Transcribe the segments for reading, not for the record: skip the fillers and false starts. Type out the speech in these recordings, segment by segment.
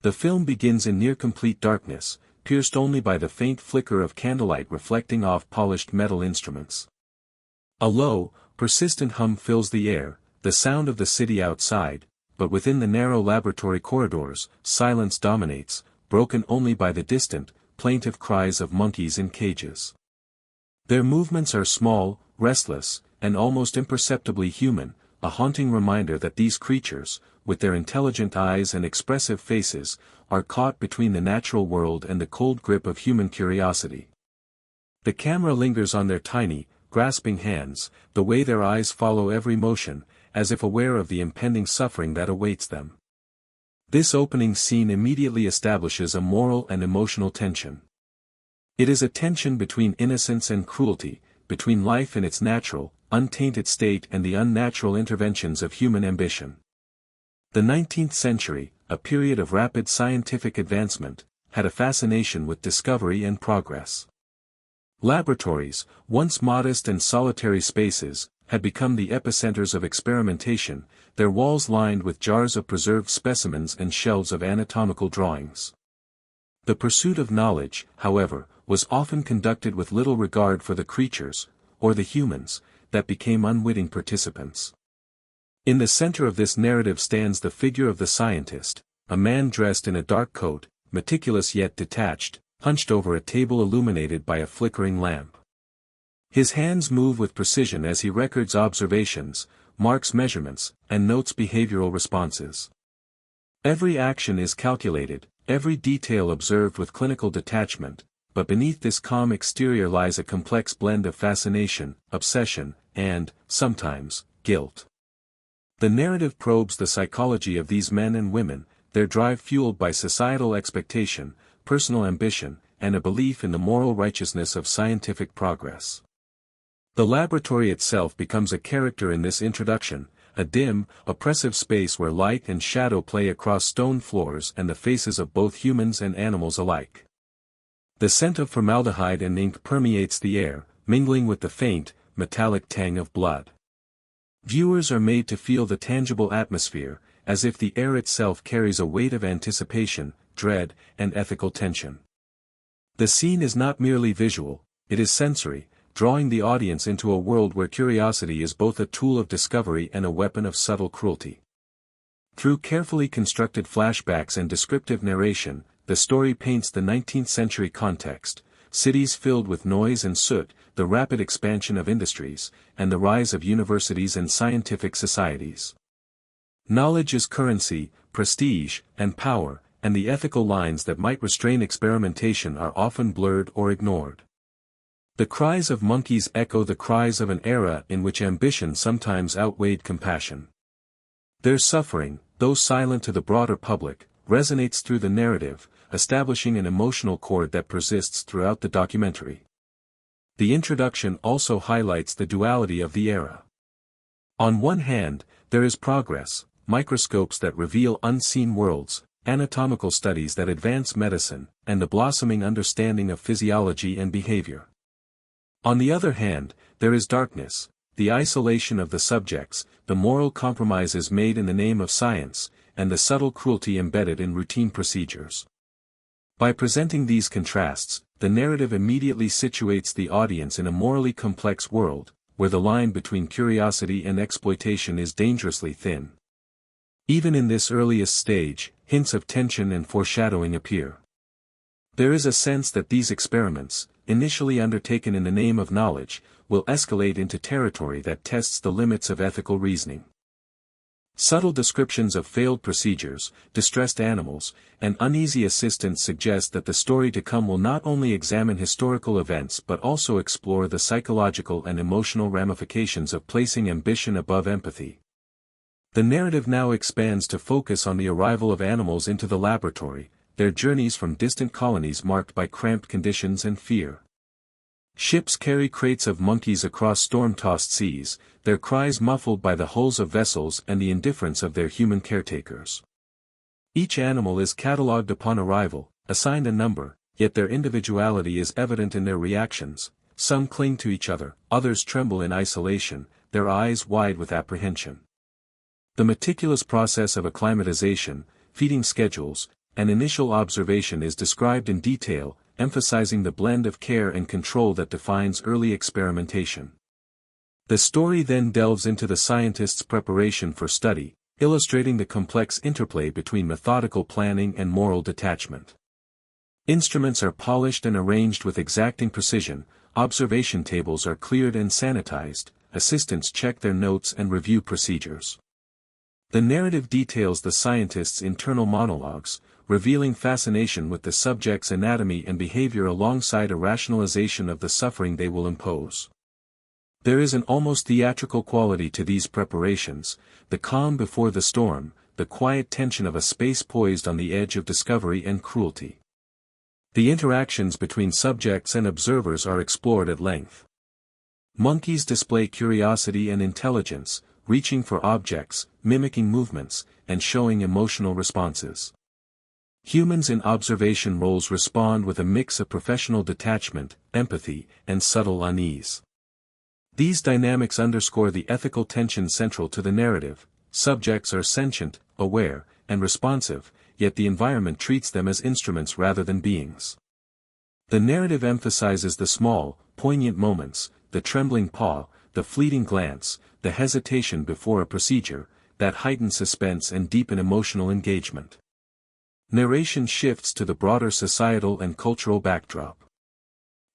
The film begins in near-complete darkness, pierced only by the faint flicker of candlelight reflecting off polished metal instruments. A low, persistent hum fills the air, the sound of the city outside, but within the narrow laboratory corridors, silence dominates, broken only by the distant, plaintive cries of monkeys in cages. Their movements are small, restless, and almost imperceptibly human, a haunting reminder that these creatures, with their intelligent eyes and expressive faces, are caught between the natural world and the cold grip of human curiosity. The camera lingers on their tiny, grasping hands, the way their eyes follow every motion, as if aware of the impending suffering that awaits them. This opening scene immediately establishes a moral and emotional tension. It is a tension between innocence and cruelty, between life in its natural, untainted state and the unnatural interventions of human ambition. The 19th century, a period of rapid scientific advancement, had a fascination with discovery and progress. Laboratories, once modest and solitary spaces, had become the epicenters of experimentation, their walls lined with jars of preserved specimens and shelves of anatomical drawings. The pursuit of knowledge, however, was often conducted with little regard for the creatures, or the humans, that became unwitting participants. In the center of this narrative stands the figure of the scientist, a man dressed in a dark coat, meticulous yet detached, hunched over a table illuminated by a flickering lamp. His hands move with precision as he records observations, marks measurements, and notes behavioral responses. Every action is calculated, every detail observed with clinical detachment, but beneath this calm exterior lies a complex blend of fascination, obsession, and, sometimes, guilt. The narrative probes the psychology of these men and women, their drive fueled by societal expectation, personal ambition, and a belief in the moral righteousness of scientific progress. The laboratory itself becomes a character in this introduction, a dim, oppressive space where light and shadow play across stone floors and the faces of both humans and animals alike. The scent of formaldehyde and ink permeates the air, mingling with the faint, metallic tang of blood. Viewers are made to feel the tangible atmosphere, as if the air itself carries a weight of anticipation, dread, and ethical tension. The scene is not merely visual, it is sensory, drawing the audience into a world where curiosity is both a tool of discovery and a weapon of subtle cruelty. Through carefully constructed flashbacks and descriptive narration, the story paints the 19th century context, cities filled with noise and soot, the rapid expansion of industries, and the rise of universities and scientific societies. Knowledge is currency, prestige, and power, and the ethical lines that might restrain experimentation are often blurred or ignored. The cries of monkeys echo the cries of an era in which ambition sometimes outweighed compassion. Their suffering, though silent to the broader public, resonates through the narrative, establishing an emotional chord that persists throughout the documentary. The introduction also highlights the duality of the era. On one hand, there is progress, microscopes that reveal unseen worlds, anatomical studies that advance medicine, and the blossoming understanding of physiology and behavior. On the other hand, there is darkness, the isolation of the subjects, the moral compromises made in the name of science, and the subtle cruelty embedded in routine procedures. By presenting these contrasts, the narrative immediately situates the audience in a morally complex world, where the line between curiosity and exploitation is dangerously thin. Even in this earliest stage, hints of tension and foreshadowing appear. There is a sense that these experiments, initially undertaken in the name of knowledge, will escalate into territory that tests the limits of ethical reasoning. Subtle descriptions of failed procedures, distressed animals, and uneasy assistants suggest that the story to come will not only examine historical events but also explore the psychological and emotional ramifications of placing ambition above empathy. The narrative now expands to focus on the arrival of animals into the laboratory, their journeys from distant colonies marked by cramped conditions and fear. Ships carry crates of monkeys across storm-tossed seas, their cries muffled by the hulls of vessels and the indifference of their human caretakers. Each animal is catalogued upon arrival, assigned a number, yet their individuality is evident in their reactions. Some cling to each other, others tremble in isolation, their eyes wide with apprehension. The meticulous process of acclimatization, feeding schedules, an initial observation is described in detail, emphasizing the blend of care and control that defines early experimentation. The story then delves into the scientist's preparation for study, illustrating the complex interplay between methodical planning and moral detachment. Instruments are polished and arranged with exacting precision, observation tables are cleared and sanitized, assistants check their notes and review procedures. The narrative details the scientist's internal monologues, revealing fascination with the subject's anatomy and behavior alongside a rationalization of the suffering they will impose. There is an almost theatrical quality to these preparations, the calm before the storm, the quiet tension of a space poised on the edge of discovery and cruelty. The interactions between subjects and observers are explored at length. Monkeys display curiosity and intelligence, reaching for objects, mimicking movements, and showing emotional responses. Humans in observation roles respond with a mix of professional detachment, empathy, and subtle unease. These dynamics underscore the ethical tension central to the narrative. Subjects are sentient, aware, and responsive, yet the environment treats them as instruments rather than beings. The narrative emphasizes the small, poignant moments, the trembling paw, the fleeting glance, the hesitation before a procedure, that heighten suspense and deepen emotional engagement. Narration shifts to the broader societal and cultural backdrop.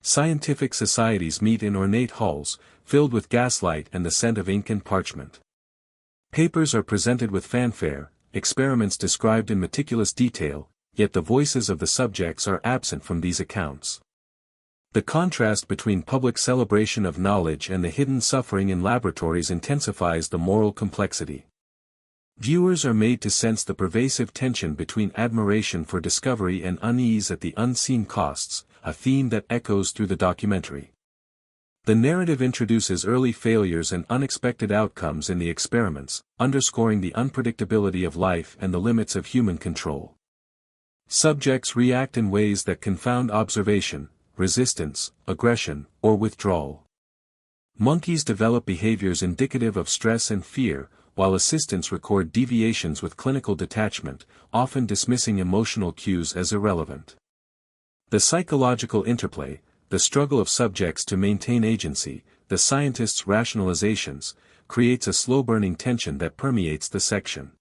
Scientific societies meet in ornate halls, filled with gaslight and the scent of ink and parchment. Papers are presented with fanfare, experiments described in meticulous detail, yet the voices of the subjects are absent from these accounts. The contrast between public celebration of knowledge and the hidden suffering in laboratories intensifies the moral complexity. Viewers are made to sense the pervasive tension between admiration for discovery and unease at the unseen costs, a theme that echoes through the documentary. The narrative introduces early failures and unexpected outcomes in the experiments, underscoring the unpredictability of life and the limits of human control. Subjects react in ways that confound observation, resistance, aggression, or withdrawal. Monkeys develop behaviors indicative of stress and fear, while assistants record deviations with clinical detachment, often dismissing emotional cues as irrelevant. The psychological interplay, the struggle of subjects to maintain agency, the scientist's rationalizations, creates a slow-burning tension that permeates the section.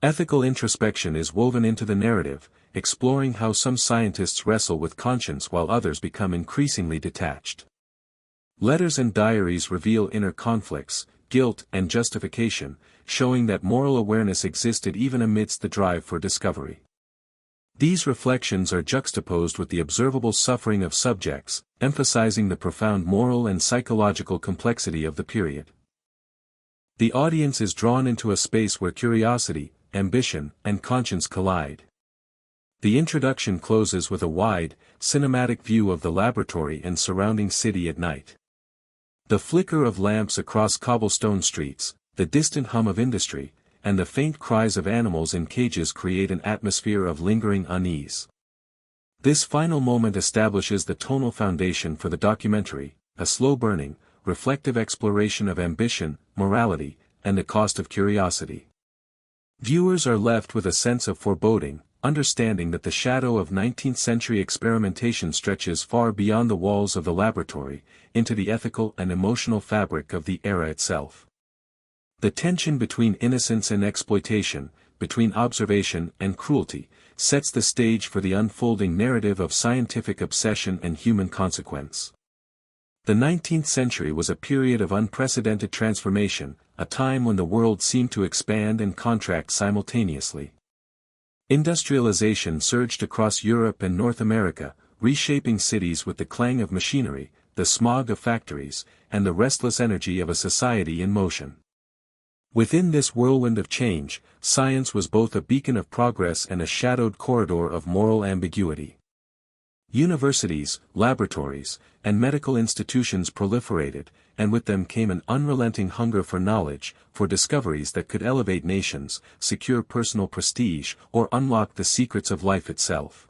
Ethical introspection is woven into the narrative, exploring how some scientists wrestle with conscience while others become increasingly detached. Letters and diaries reveal inner conflicts, guilt, and justification, showing that moral awareness existed even amidst the drive for discovery. These reflections are juxtaposed with the observable suffering of subjects, emphasizing the profound moral and psychological complexity of the period. The audience is drawn into a space where curiosity, ambition, and conscience collide. The introduction closes with a wide, cinematic view of the laboratory and surrounding city at night. The flicker of lamps across cobblestone streets, the distant hum of industry, and the faint cries of animals in cages create an atmosphere of lingering unease. This final moment establishes the tonal foundation for the documentary, a slow-burning, reflective exploration of ambition, morality, and the cost of curiosity. Viewers are left with a sense of foreboding, understanding that the shadow of 19th-century experimentation stretches far beyond the walls of the laboratory, into the ethical and emotional fabric of the era itself. The tension between innocence and exploitation, between observation and cruelty, sets the stage for the unfolding narrative of scientific obsession and human consequence. The 19th century was a period of unprecedented transformation, a time when the world seemed to expand and contract simultaneously. Industrialization surged across Europe and North America, reshaping cities with the clang of machinery, the smog of factories, and the restless energy of a society in motion. Within this whirlwind of change, science was both a beacon of progress and a shadowed corridor of moral ambiguity. Universities, laboratories, and medical institutions proliferated, and with them came an unrelenting hunger for knowledge, for discoveries that could elevate nations, secure personal prestige, or unlock the secrets of life itself.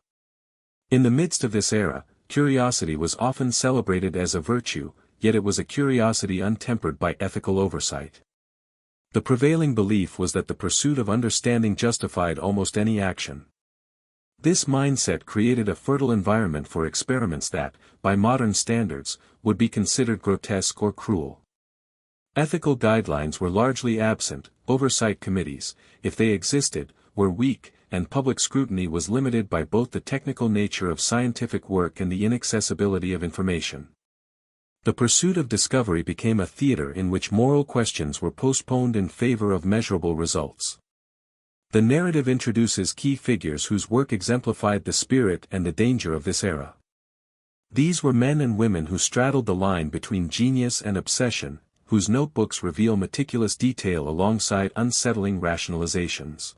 In the midst of this era, curiosity was often celebrated as a virtue, yet it was a curiosity untempered by ethical oversight. The prevailing belief was that the pursuit of understanding justified almost any action. This mindset created a fertile environment for experiments that, by modern standards, would be considered grotesque or cruel. Ethical guidelines were largely absent, oversight committees, if they existed, were weak, and public scrutiny was limited by both the technical nature of scientific work and the inaccessibility of information. The pursuit of discovery became a theater in which moral questions were postponed in favor of measurable results. The narrative introduces key figures whose work exemplified the spirit and the danger of this era. These were men and women who straddled the line between genius and obsession, whose notebooks reveal meticulous detail alongside unsettling rationalizations.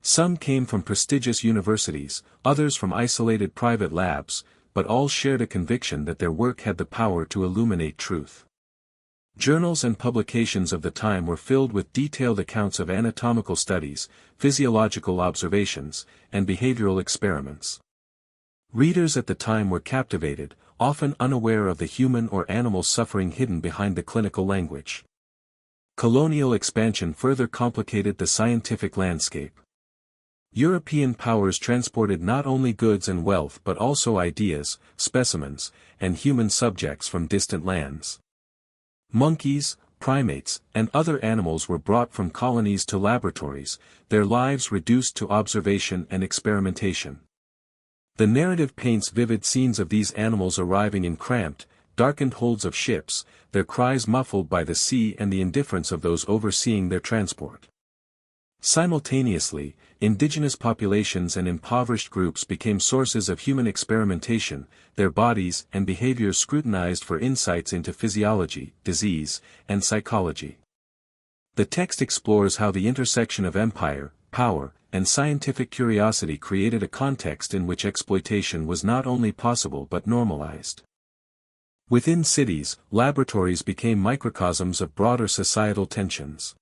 Some came from prestigious universities, others from isolated private labs, but all shared a conviction that their work had the power to illuminate truth. Journals and publications of the time were filled with detailed accounts of anatomical studies, physiological observations, and behavioral experiments. Readers at the time were captivated, often unaware of the human or animal suffering hidden behind the clinical language. Colonial expansion further complicated the scientific landscape. European powers transported not only goods and wealth but also ideas, specimens, and human subjects from distant lands. Monkeys, primates, and other animals were brought from colonies to laboratories, their lives reduced to observation and experimentation. The narrative paints vivid scenes of these animals arriving in cramped, darkened holds of ships, their cries muffled by the sea and the indifference of those overseeing their transport. Simultaneously, indigenous populations and impoverished groups became sources of human experimentation, their bodies and behaviors scrutinized for insights into physiology, disease, and psychology. The text explores how the intersection of empire, power, and scientific curiosity created a context in which exploitation was not only possible but normalized. Within cities, laboratories became microcosms of broader societal tensions.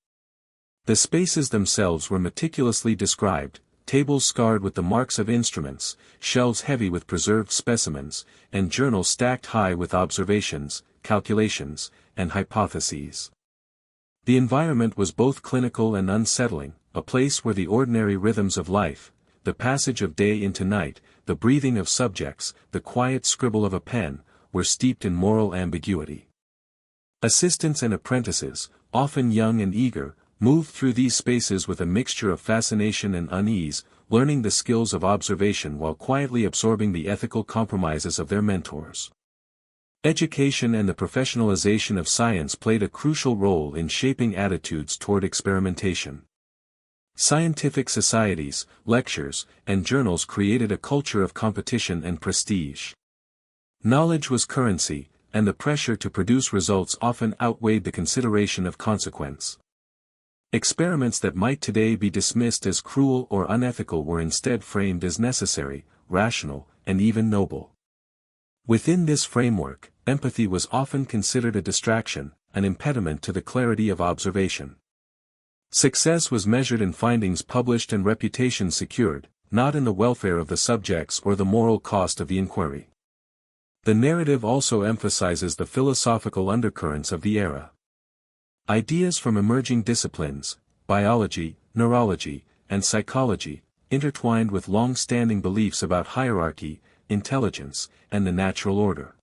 The spaces themselves were meticulously described, tables scarred with the marks of instruments, shelves heavy with preserved specimens, and journals stacked high with observations, calculations, and hypotheses. The environment was both clinical and unsettling, a place where the ordinary rhythms of life, the passage of day into night, the breathing of subjects, the quiet scribble of a pen, were steeped in moral ambiguity. Assistants and apprentices, often young and eager, moved through these spaces with a mixture of fascination and unease, learning the skills of observation while quietly absorbing the ethical compromises of their mentors. Education and the professionalization of science played a crucial role in shaping attitudes toward experimentation. Scientific societies, lectures, and journals created a culture of competition and prestige. Knowledge was currency, and the pressure to produce results often outweighed the consideration of consequence. Experiments that might today be dismissed as cruel or unethical were instead framed as necessary, rational, and even noble. Within this framework, empathy was often considered a distraction, an impediment to the clarity of observation. Success was measured in findings published and reputation secured, not in the welfare of the subjects or the moral cost of the inquiry. The narrative also emphasizes the philosophical undercurrents of the era. Ideas from emerging disciplines, biology, neurology, and psychology, intertwined with long-standing beliefs about hierarchy, intelligence, and the natural order.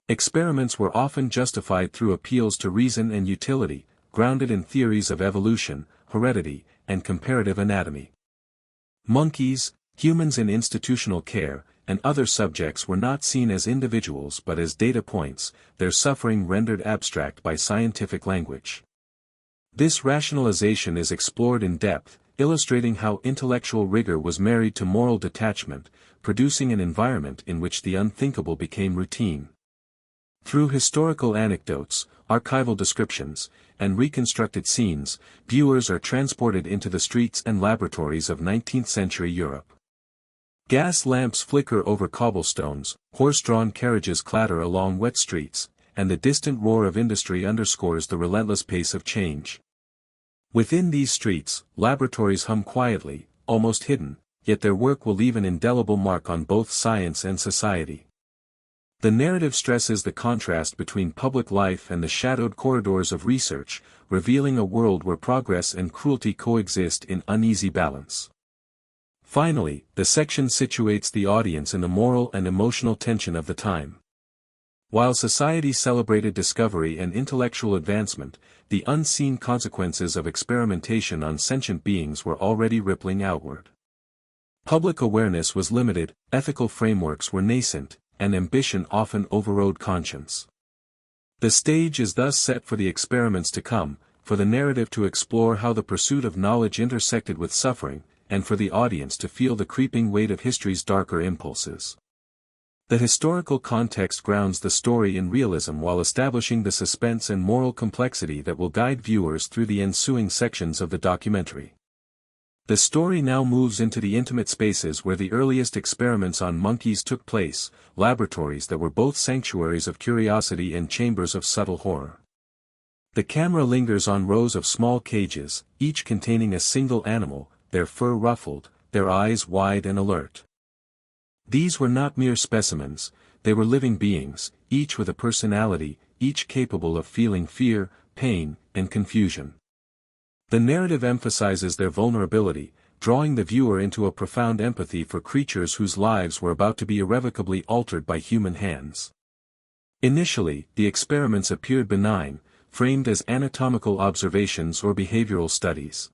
Experiments were often justified through appeals to reason and utility, grounded in theories of evolution, heredity, and comparative anatomy. Monkeys, humans in institutional care, and other subjects were not seen as individuals but as data points, their suffering rendered abstract by scientific language. This rationalization is explored in depth, illustrating how intellectual rigor was married to moral detachment, producing an environment in which the unthinkable became routine. Through historical anecdotes, archival descriptions, and reconstructed scenes, viewers are transported into the streets and laboratories of 19th-century Europe. Gas lamps flicker over cobblestones, horse-drawn carriages clatter along wet streets, and the distant roar of industry underscores the relentless pace of change. Within these streets, laboratories hum quietly, almost hidden, yet their work will leave an indelible mark on both science and society. The narrative stresses the contrast between public life and the shadowed corridors of research, revealing a world where progress and cruelty coexist in uneasy balance. Finally, the section situates the audience in the moral and emotional tension of the time. While society celebrated discovery and intellectual advancement, the unseen consequences of experimentation on sentient beings were already rippling outward. Public awareness was limited, ethical frameworks were nascent, and ambition often overrode conscience. The stage is thus set for the experiments to come, for the narrative to explore how the pursuit of knowledge intersected with suffering, and for the audience to feel the creeping weight of history's darker impulses. The historical context grounds the story in realism while establishing the suspense and moral complexity that will guide viewers through the ensuing sections of the documentary. The story now moves into the intimate spaces where the earliest experiments on monkeys took place, laboratories that were both sanctuaries of curiosity and chambers of subtle horror. The camera lingers on rows of small cages, each containing a single animal, their fur ruffled, their eyes wide and alert. These were not mere specimens, they were living beings, each with a personality, each capable of feeling fear, pain, and confusion. The narrative emphasizes their vulnerability, drawing the viewer into a profound empathy for creatures whose lives were about to be irrevocably altered by human hands. Initially, the experiments appeared benign, framed as anatomical observations or behavioral studies.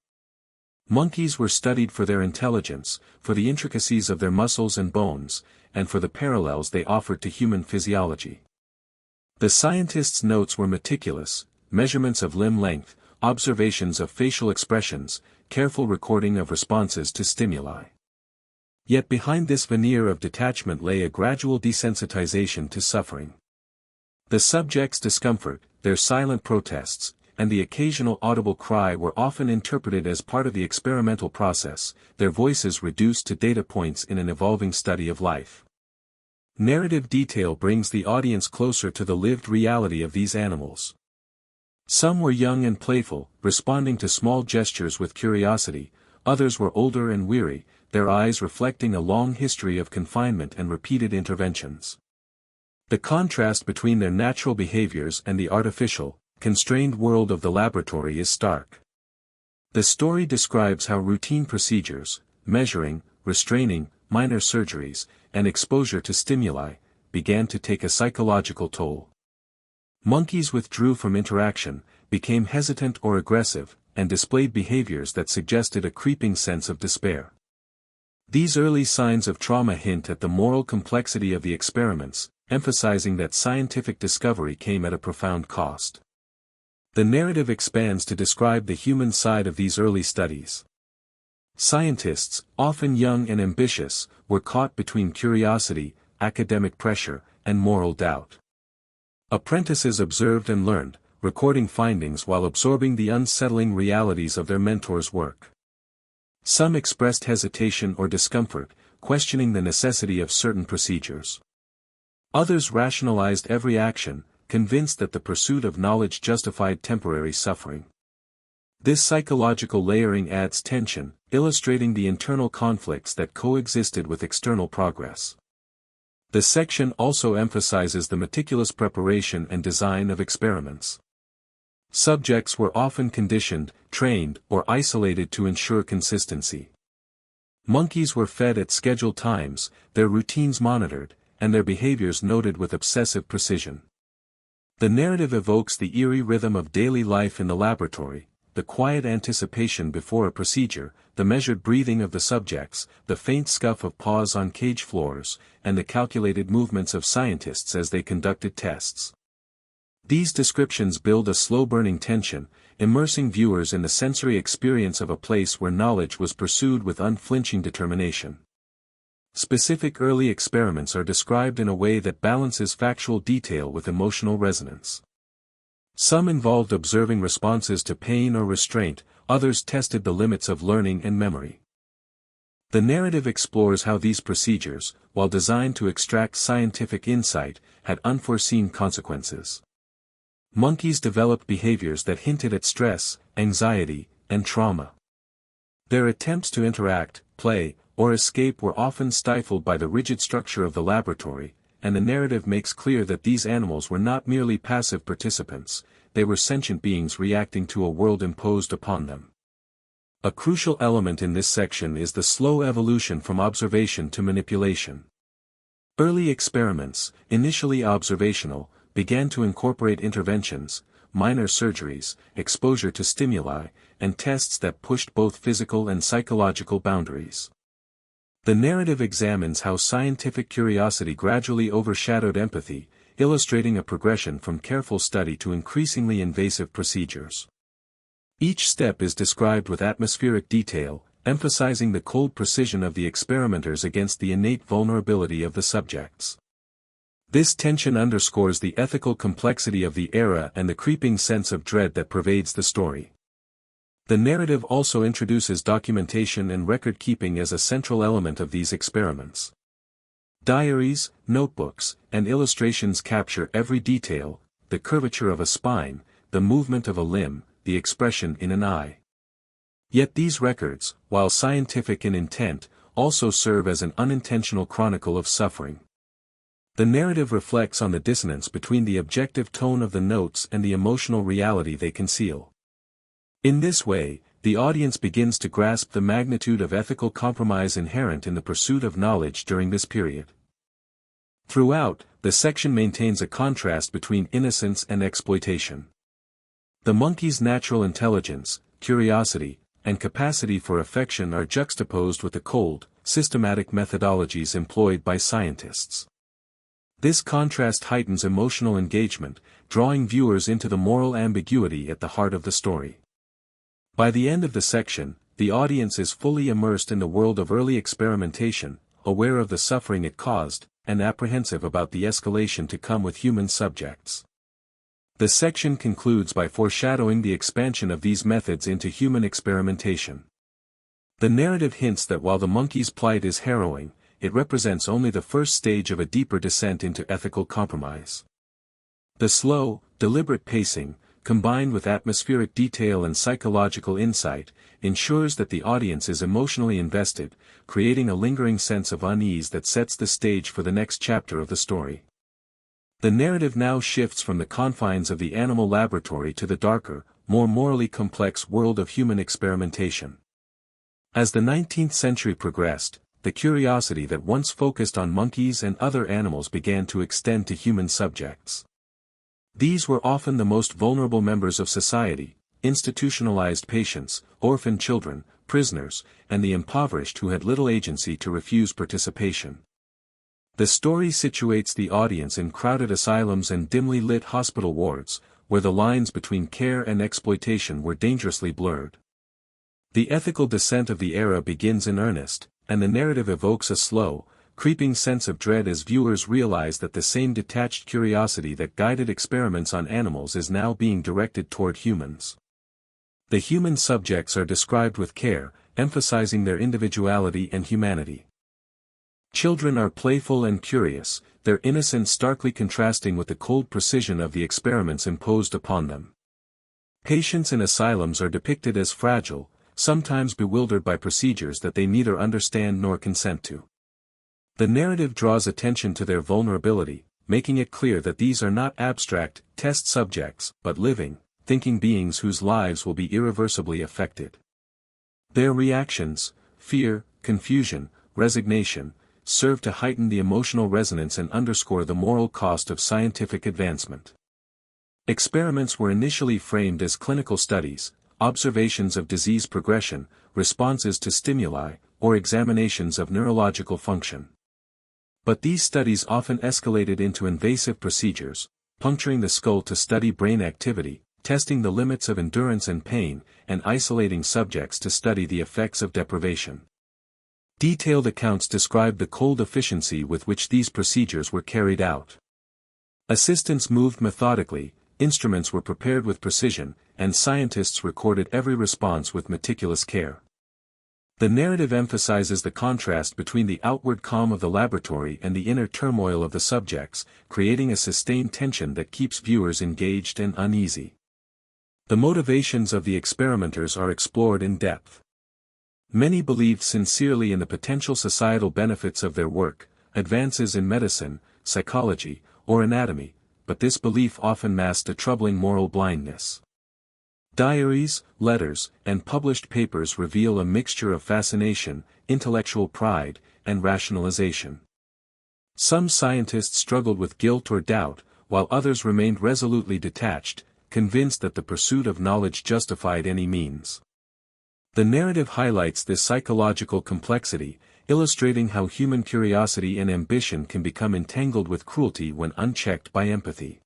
Monkeys were studied for their intelligence, for the intricacies of their muscles and bones, and for the parallels they offered to human physiology. The scientists' notes were meticulous, measurements of limb length, observations of facial expressions, careful recording of responses to stimuli. Yet behind this veneer of detachment lay a gradual desensitization to suffering. The subjects' discomfort, their silent protests, and the occasional audible cry were often interpreted as part of the experimental process, their voices reduced to data points in an evolving study of life. Narrative detail brings the audience closer to the lived reality of these animals. Some were young and playful, responding to small gestures with curiosity, others were older and weary, their eyes reflecting a long history of confinement and repeated interventions. The contrast between their natural behaviors and the artificial, constrained world of the laboratory is stark. The story describes how routine procedures, measuring, restraining, minor surgeries, and exposure to stimuli, began to take a psychological toll. Monkeys withdrew from interaction, became hesitant or aggressive, and displayed behaviors that suggested a creeping sense of despair. These early signs of trauma hint at the moral complexity of the experiments, emphasizing that scientific discovery came at a profound cost. The narrative expands to describe the human side of these early studies. Scientists, often young and ambitious, were caught between curiosity, academic pressure, and moral doubt. Apprentices observed and learned, recording findings while absorbing the unsettling realities of their mentors' work. Some expressed hesitation or discomfort, questioning the necessity of certain procedures. Others rationalized every action, convinced that the pursuit of knowledge justified temporary suffering. This psychological layering adds tension, illustrating the internal conflicts that coexisted with external progress. The section also emphasizes the meticulous preparation and design of experiments. Subjects were often conditioned, trained, or isolated to ensure consistency. Monkeys were fed at scheduled times, their routines monitored, and their behaviors noted with obsessive precision. The narrative evokes the eerie rhythm of daily life in the laboratory, the quiet anticipation before a procedure, the measured breathing of the subjects, the faint scuff of paws on cage floors, and the calculated movements of scientists as they conducted tests. These descriptions build a slow-burning tension, immersing viewers in the sensory experience of a place where knowledge was pursued with unflinching determination. Specific early experiments are described in a way that balances factual detail with emotional resonance. Some involved observing responses to pain or restraint, others tested the limits of learning and memory. The narrative explores how these procedures, while designed to extract scientific insight, had unforeseen consequences. Monkeys developed behaviors that hinted at stress, anxiety, and trauma. Their attempts to interact, play, or escape were often stifled by the rigid structure of the laboratory, and the narrative makes clear that these animals were not merely passive participants, they were sentient beings reacting to a world imposed upon them. A crucial element in this section is the slow evolution from observation to manipulation. Early experiments, initially observational, began to incorporate interventions, minor surgeries, exposure to stimuli, and tests that pushed both physical and psychological boundaries. The narrative examines how scientific curiosity gradually overshadowed empathy, illustrating a progression from careful study to increasingly invasive procedures. Each step is described with atmospheric detail, emphasizing the cold precision of the experimenters against the innate vulnerability of the subjects. This tension underscores the ethical complexity of the era and the creeping sense of dread that pervades the story. The narrative also introduces documentation and record-keeping as a central element of these experiments. Diaries, notebooks, and illustrations capture every detail: the curvature of a spine, the movement of a limb, the expression in an eye. Yet these records, while scientific in intent, also serve as an unintentional chronicle of suffering. The narrative reflects on the dissonance between the objective tone of the notes and the emotional reality they conceal. In this way, the audience begins to grasp the magnitude of ethical compromise inherent in the pursuit of knowledge during this period. Throughout, the section maintains a contrast between innocence and exploitation. The monkey's natural intelligence, curiosity, and capacity for affection are juxtaposed with the cold, systematic methodologies employed by scientists. This contrast heightens emotional engagement, drawing viewers into the moral ambiguity at the heart of the story. By the end of the section, the audience is fully immersed in the world of early experimentation, aware of the suffering it caused, and apprehensive about the escalation to come with human subjects. The section concludes by foreshadowing the expansion of these methods into human experimentation. The narrative hints that while the monkey's plight is harrowing, it represents only the first stage of a deeper descent into ethical compromise. The slow, deliberate pacing, combined with atmospheric detail and psychological insight, ensures that the audience is emotionally invested, creating a lingering sense of unease that sets the stage for the next chapter of the story. The narrative now shifts from the confines of the animal laboratory to the darker, more morally complex world of human experimentation. As the 19th century progressed, the curiosity that once focused on monkeys and other animals began to extend to human subjects. These were often the most vulnerable members of society: institutionalized patients, orphan children, prisoners, and the impoverished who had little agency to refuse participation. The story situates the audience in crowded asylums and dimly lit hospital wards, where the lines between care and exploitation were dangerously blurred. The ethical descent of the era begins in earnest, and the narrative evokes a slow, creeping sense of dread as viewers realize that the same detached curiosity that guided experiments on animals is now being directed toward humans. The human subjects are described with care, emphasizing their individuality and humanity. Children are playful and curious, their innocence starkly contrasting with the cold precision of the experiments imposed upon them. Patients in asylums are depicted as fragile, sometimes bewildered by procedures that they neither understand nor consent to. The narrative draws attention to their vulnerability, making it clear that these are not abstract, test subjects, but living, thinking beings whose lives will be irreversibly affected. Their reactions, fear, confusion, resignation, serve to heighten the emotional resonance and underscore the moral cost of scientific advancement. Experiments were initially framed as clinical studies, observations of disease progression, responses to stimuli, or examinations of neurological function. But these studies often escalated into invasive procedures, puncturing the skull to study brain activity, testing the limits of endurance and pain, and isolating subjects to study the effects of deprivation. Detailed accounts describe the cold efficiency with which these procedures were carried out. Assistants moved methodically, instruments were prepared with precision, and scientists recorded every response with meticulous care. The narrative emphasizes the contrast between the outward calm of the laboratory and the inner turmoil of the subjects, creating a sustained tension that keeps viewers engaged and uneasy. The motivations of the experimenters are explored in depth. Many believed sincerely in the potential societal benefits of their work, advances in medicine, psychology, or anatomy, but this belief often masked a troubling moral blindness. Diaries, letters, and published papers reveal a mixture of fascination, intellectual pride, and rationalization. Some scientists struggled with guilt or doubt, while others remained resolutely detached, convinced that the pursuit of knowledge justified any means. The narrative highlights this psychological complexity, illustrating how human curiosity and ambition can become entangled with cruelty when unchecked by empathy.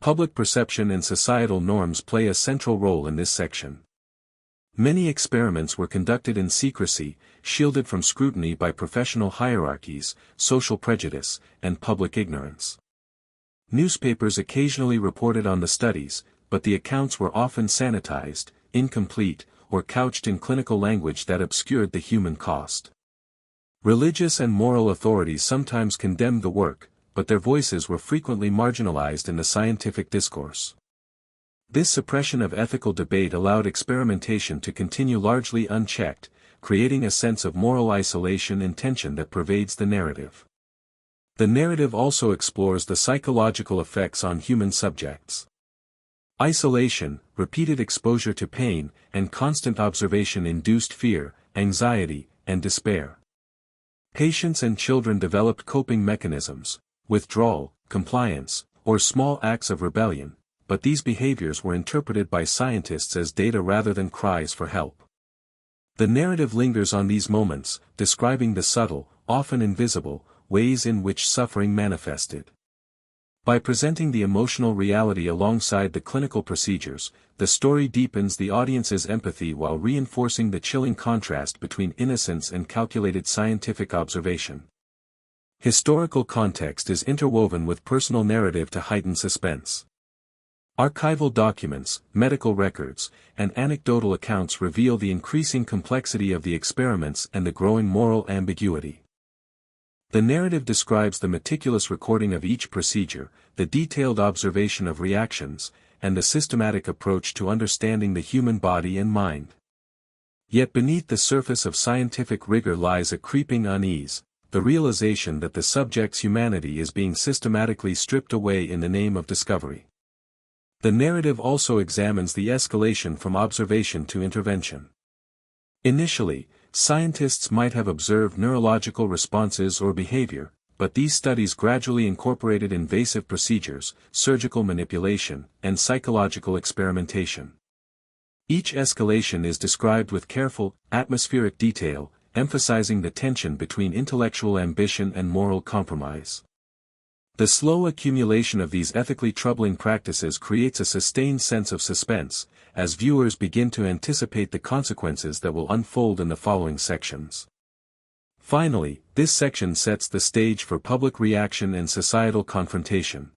Public perception and societal norms play a central role in this section. Many experiments were conducted in secrecy, shielded from scrutiny by professional hierarchies, social prejudice, and public ignorance. Newspapers occasionally reported on the studies, but the accounts were often sanitized, incomplete, or couched in clinical language that obscured the human cost. Religious and moral authorities sometimes condemned the work, but their voices were frequently marginalized in the scientific discourse. This suppression of ethical debate allowed experimentation to continue largely unchecked, creating a sense of moral isolation and tension that pervades the narrative. The narrative also explores the psychological effects on human subjects. Isolation, repeated exposure to pain, and constant observation induced fear, anxiety, and despair. Patients and children developed coping mechanisms, withdrawal, compliance, or small acts of rebellion, but these behaviors were interpreted by scientists as data rather than cries for help. The narrative lingers on these moments, describing the subtle, often invisible, ways in which suffering manifested. By presenting the emotional reality alongside the clinical procedures, the story deepens the audience's empathy while reinforcing the chilling contrast between innocence and calculated scientific observation. Historical context is interwoven with personal narrative to heighten suspense. Archival documents, medical records, and anecdotal accounts reveal the increasing complexity of the experiments and the growing moral ambiguity. The narrative describes the meticulous recording of each procedure, the detailed observation of reactions, and the systematic approach to understanding the human body and mind. Yet beneath the surface of scientific rigor lies a creeping unease, the realization that the subject's humanity is being systematically stripped away in the name of discovery. The narrative also examines the escalation from observation to intervention. Initially, scientists might have observed neurological responses or behavior, but these studies gradually incorporated invasive procedures, surgical manipulation, and psychological experimentation. Each escalation is described with careful, atmospheric detail, emphasizing the tension between intellectual ambition and moral compromise. The slow accumulation of these ethically troubling practices creates a sustained sense of suspense, as viewers begin to anticipate the consequences that will unfold in the following sections. Finally, this section sets the stage for public reaction and societal confrontation.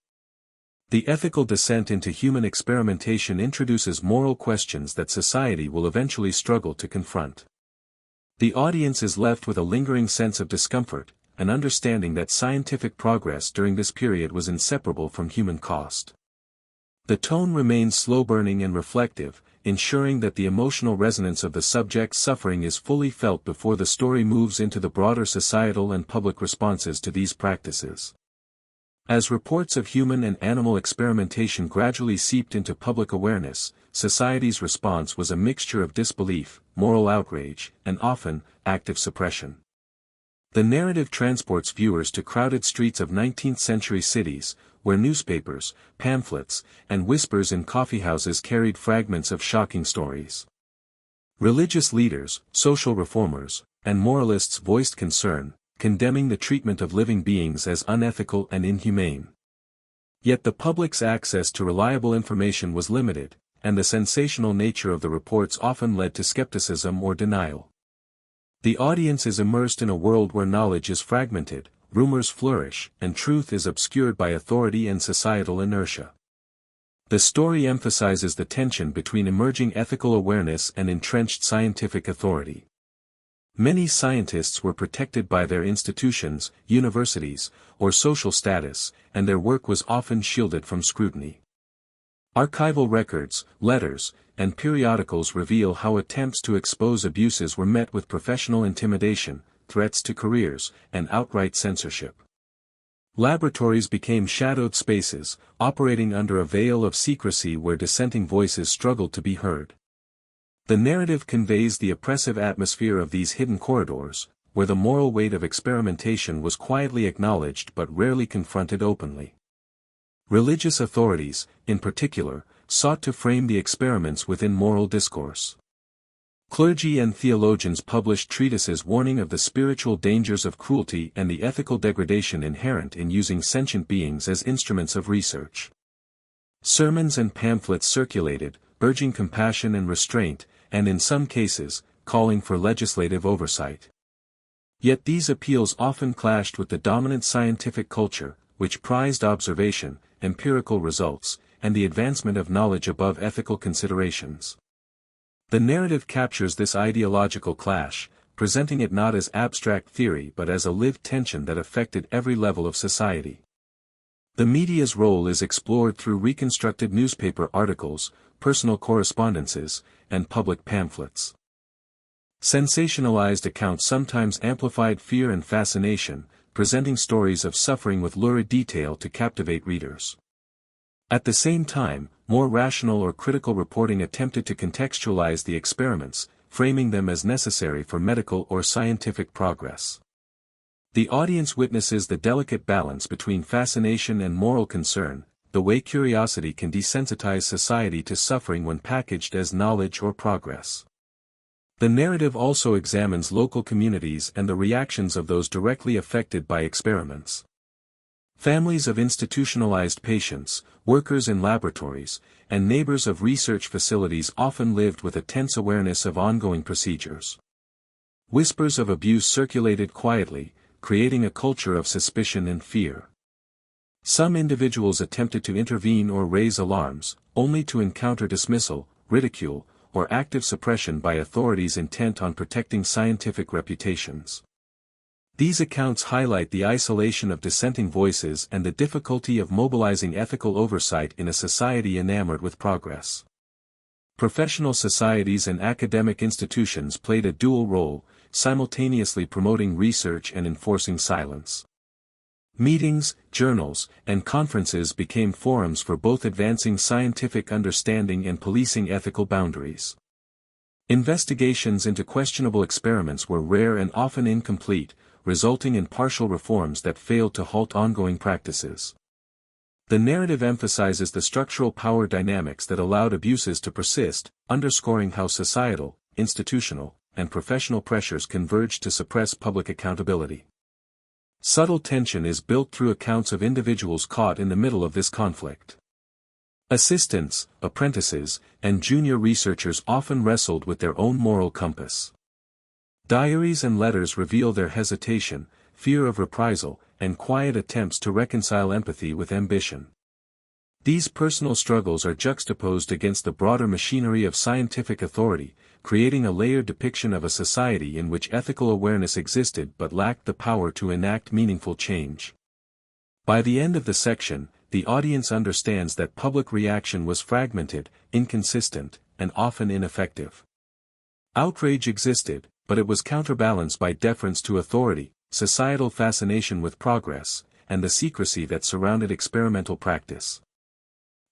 The ethical descent into human experimentation introduces moral questions that society will eventually struggle to confront. The audience is left with a lingering sense of discomfort, an understanding that scientific progress during this period was inseparable from human cost. The tone remains slow-burning and reflective, ensuring that the emotional resonance of the subject's suffering is fully felt before the story moves into the broader societal and public responses to these practices. As reports of human and animal experimentation gradually seeped into public awareness, society's response was a mixture of disbelief, moral outrage, and often, active suppression. The narrative transports viewers to crowded streets of 19th-century cities, where newspapers, pamphlets, and whispers in coffeehouses carried fragments of shocking stories. Religious leaders, social reformers, and moralists voiced concern, condemning the treatment of living beings as unethical and inhumane. Yet the public's access to reliable information was limited, and the sensational nature of the reports often led to skepticism or denial. The audience is immersed in a world where knowledge is fragmented, rumors flourish, and truth is obscured by authority and societal inertia. The story emphasizes the tension between emerging ethical awareness and entrenched scientific authority. Many scientists were protected by their institutions, universities, or social status, and their work was often shielded from scrutiny. Archival records, letters, and periodicals reveal how attempts to expose abuses were met with professional intimidation, threats to careers, and outright censorship. Laboratories became shadowed spaces, operating under a veil of secrecy where dissenting voices struggled to be heard. The narrative conveys the oppressive atmosphere of these hidden corridors, where the moral weight of experimentation was quietly acknowledged but rarely confronted openly. Religious authorities, in particular, sought to frame the experiments within moral discourse. Clergy and theologians published treatises warning of the spiritual dangers of cruelty and the ethical degradation inherent in using sentient beings as instruments of research. Sermons and pamphlets circulated, urging compassion and restraint, and in some cases, calling for legislative oversight. Yet these appeals often clashed with the dominant scientific culture, which prized observation, empirical results, and the advancement of knowledge above ethical considerations. The narrative captures this ideological clash, presenting it not as abstract theory but as a lived tension that affected every level of society. The media's role is explored through reconstructed newspaper articles, personal correspondences, and public pamphlets. Sensationalized accounts sometimes amplified fear and fascination, presenting stories of suffering with lurid detail to captivate readers. At the same time, more rational or critical reporting attempted to contextualize the experiments, framing them as necessary for medical or scientific progress. The audience witnesses the delicate balance between fascination and moral concern, the way curiosity can desensitize society to suffering when packaged as knowledge or progress. The narrative also examines local communities and the reactions of those directly affected by experiments. Families of institutionalized patients, workers in laboratories, and neighbors of research facilities often lived with a tense awareness of ongoing procedures. Whispers of abuse circulated quietly, creating a culture of suspicion and fear. Some individuals attempted to intervene or raise alarms, only to encounter dismissal, ridicule, or active suppression by authorities intent on protecting scientific reputations. These accounts highlight the isolation of dissenting voices and the difficulty of mobilizing ethical oversight in a society enamored with progress. Professional societies and academic institutions played a dual role, simultaneously promoting research and enforcing silence. Meetings, journals, and conferences became forums for both advancing scientific understanding and policing ethical boundaries. Investigations into questionable experiments were rare and often incomplete, resulting in partial reforms that failed to halt ongoing practices. The narrative emphasizes the structural power dynamics that allowed abuses to persist, underscoring how societal, institutional, and professional pressures converged to suppress public accountability. Subtle tension is built through accounts of individuals caught in the middle of this conflict. Assistants, apprentices, and junior researchers often wrestled with their own moral compass. Diaries and letters reveal their hesitation, fear of reprisal, and quiet attempts to reconcile empathy with ambition. These personal struggles are juxtaposed against the broader machinery of scientific authority, creating a layered depiction of a society in which ethical awareness existed but lacked the power to enact meaningful change. By the end of the section, the audience understands that public reaction was fragmented, inconsistent, and often ineffective. Outrage existed, but it was counterbalanced by deference to authority, societal fascination with progress, and the secrecy that surrounded experimental practice.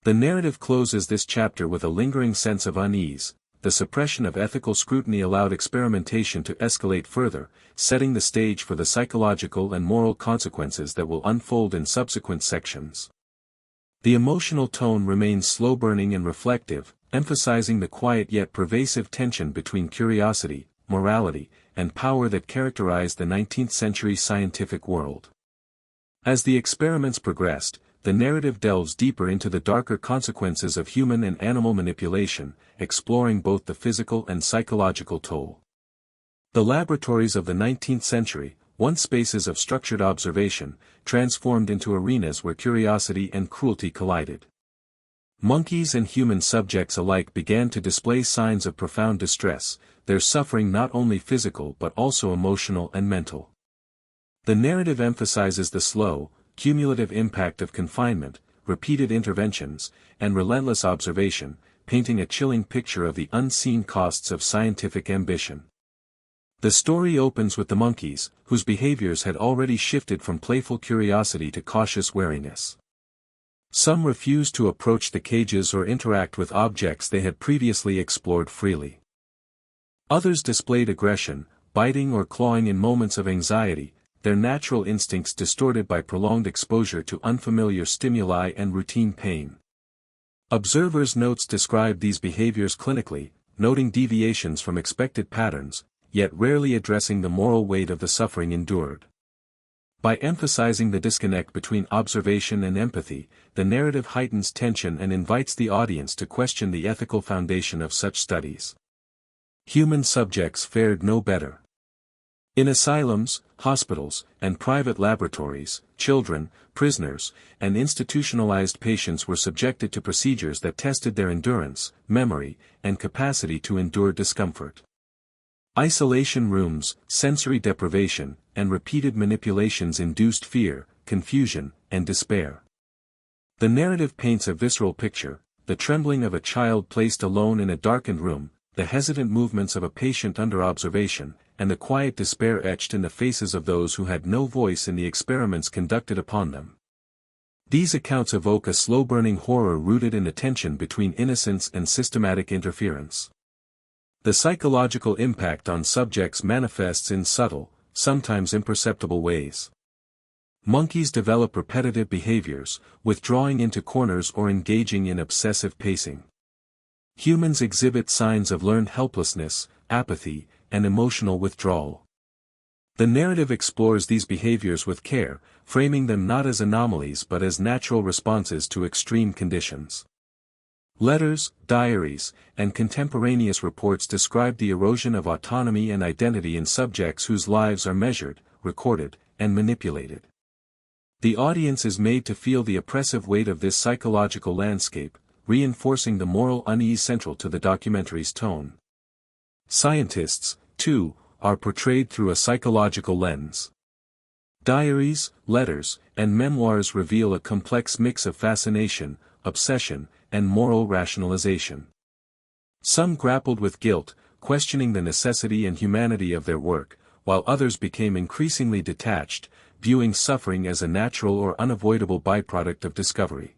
The narrative closes this chapter with a lingering sense of unease. The suppression of ethical scrutiny allowed experimentation to escalate further, setting the stage for the psychological and moral consequences that will unfold in subsequent sections. The emotional tone remains slow-burning and reflective, emphasizing the quiet yet pervasive tension between curiosity, morality, and power that characterized the 19th-century scientific world. As the experiments progressed, the narrative delves deeper into the darker consequences of human and animal manipulation, exploring both the physical and psychological toll. The laboratories of the 19th century, once spaces of structured observation, transformed into arenas where curiosity and cruelty collided. Monkeys and human subjects alike began to display signs of profound distress, their suffering not only physical but also emotional and mental. The narrative emphasizes the slow, cumulative impact of confinement, repeated interventions, and relentless observation, painting a chilling picture of the unseen costs of scientific ambition. The story opens with the monkeys, whose behaviors had already shifted from playful curiosity to cautious wariness. Some refused to approach the cages or interact with objects they had previously explored freely. Others displayed aggression, biting or clawing in moments of anxiety, their natural instincts distorted by prolonged exposure to unfamiliar stimuli and routine pain. Observers' notes described these behaviors clinically, noting deviations from expected patterns, yet rarely addressing the moral weight of the suffering endured. By emphasizing the disconnect between observation and empathy, the narrative heightens tension and invites the audience to question the ethical foundation of such studies. Human subjects fared no better. In asylums, hospitals, and private laboratories, children, prisoners, and institutionalized patients were subjected to procedures that tested their endurance, memory, and capacity to endure discomfort. Isolation rooms, sensory deprivation, and repeated manipulations induced fear, confusion, and despair. The narrative paints a visceral picture: the trembling of a child placed alone in a darkened room, the hesitant movements of a patient under observation, and the quiet despair etched in the faces of those who had no voice in the experiments conducted upon them. These accounts evoke a slow-burning horror rooted in the tension between innocence and systematic interference. The psychological impact on subjects manifests in subtle, sometimes imperceptible ways. Monkeys develop repetitive behaviors, withdrawing into corners or engaging in obsessive pacing. Humans exhibit signs of learned helplessness, apathy, and emotional withdrawal. The narrative explores these behaviors with care, framing them not as anomalies but as natural responses to extreme conditions. Letters, diaries, and contemporaneous reports describe the erosion of autonomy and identity in subjects whose lives are measured, recorded, and manipulated. The audience is made to feel the oppressive weight of this psychological landscape, reinforcing the moral unease central to the documentary's tone. Scientists, too, are portrayed through a psychological lens. Diaries, letters, and memoirs reveal a complex mix of fascination, obsession, and moral rationalization. Some grappled with guilt, questioning the necessity and humanity of their work, while others became increasingly detached, viewing suffering as a natural or unavoidable byproduct of discovery.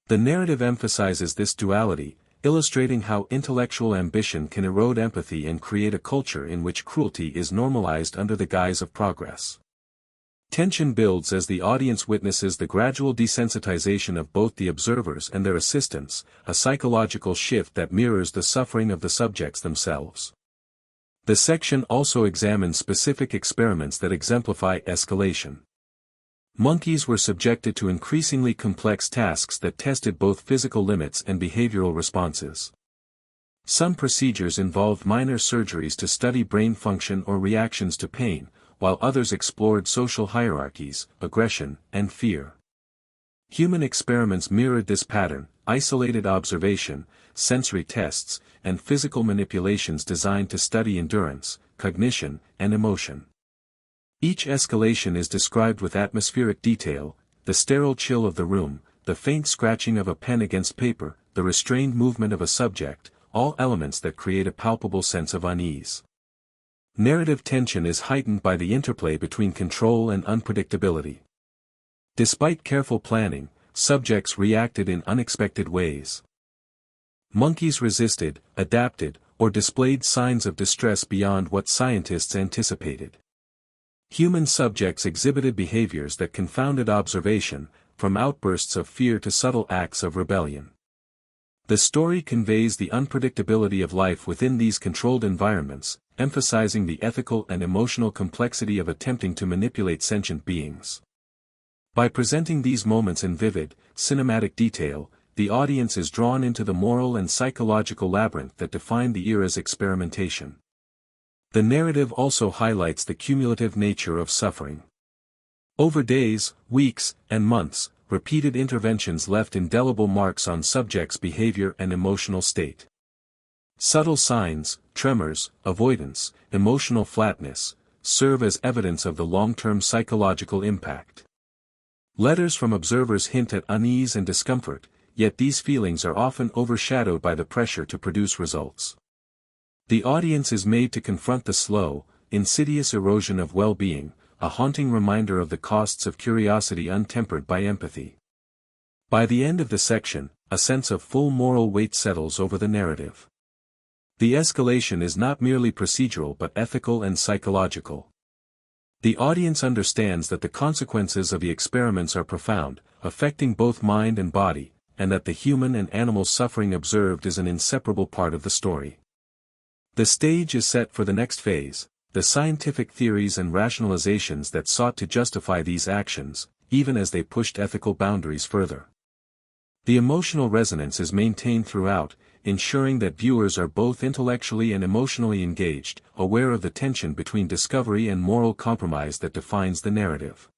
The narrative emphasizes this duality, illustrating how intellectual ambition can erode empathy and create a culture in which cruelty is normalized under the guise of progress. Tension builds as the audience witnesses the gradual desensitization of both the observers and their assistants, a psychological shift that mirrors the suffering of the subjects themselves. The section also examines specific experiments that exemplify escalation. Monkeys were subjected to increasingly complex tasks that tested both physical limits and behavioral responses. Some procedures involved minor surgeries to study brain function or reactions to pain, while others explored social hierarchies, aggression, and fear. Human experiments mirrored this pattern: isolated observation, sensory tests, and physical manipulations designed to study endurance, cognition, and emotion. Each escalation is described with atmospheric detail: the sterile chill of the room, the faint scratching of a pen against paper, the restrained movement of a subject, all elements that create a palpable sense of unease. Narrative tension is heightened by the interplay between control and unpredictability. Despite careful planning, subjects reacted in unexpected ways. Monkeys resisted, adapted, or displayed signs of distress beyond what scientists anticipated. Human subjects exhibited behaviors that confounded observation, from outbursts of fear to subtle acts of rebellion. The story conveys the unpredictability of life within these controlled environments, emphasizing the ethical and emotional complexity of attempting to manipulate sentient beings. By presenting these moments in vivid, cinematic detail, the audience is drawn into the moral and psychological labyrinth that defined the era's experimentation. The narrative also highlights the cumulative nature of suffering. Over days, weeks, and months, repeated interventions left indelible marks on subjects' behavior and emotional state. Subtle signs, tremors, avoidance, emotional flatness, serve as evidence of the long-term psychological impact. Letters from observers hint at unease and discomfort, yet these feelings are often overshadowed by the pressure to produce results. The audience is made to confront the slow, insidious erosion of well-being, a haunting reminder of the costs of curiosity untempered by empathy. By the end of the section, a sense of full moral weight settles over the narrative. The escalation is not merely procedural but ethical and psychological. The audience understands that the consequences of the experiments are profound, affecting both mind and body, and that the human and animal suffering observed is an inseparable part of the story. The stage is set for the next phase, the scientific theories and rationalizations that sought to justify these actions, even as they pushed ethical boundaries further. The emotional resonance is maintained throughout, ensuring that viewers are both intellectually and emotionally engaged, aware of the tension between discovery and moral compromise that defines the narrative.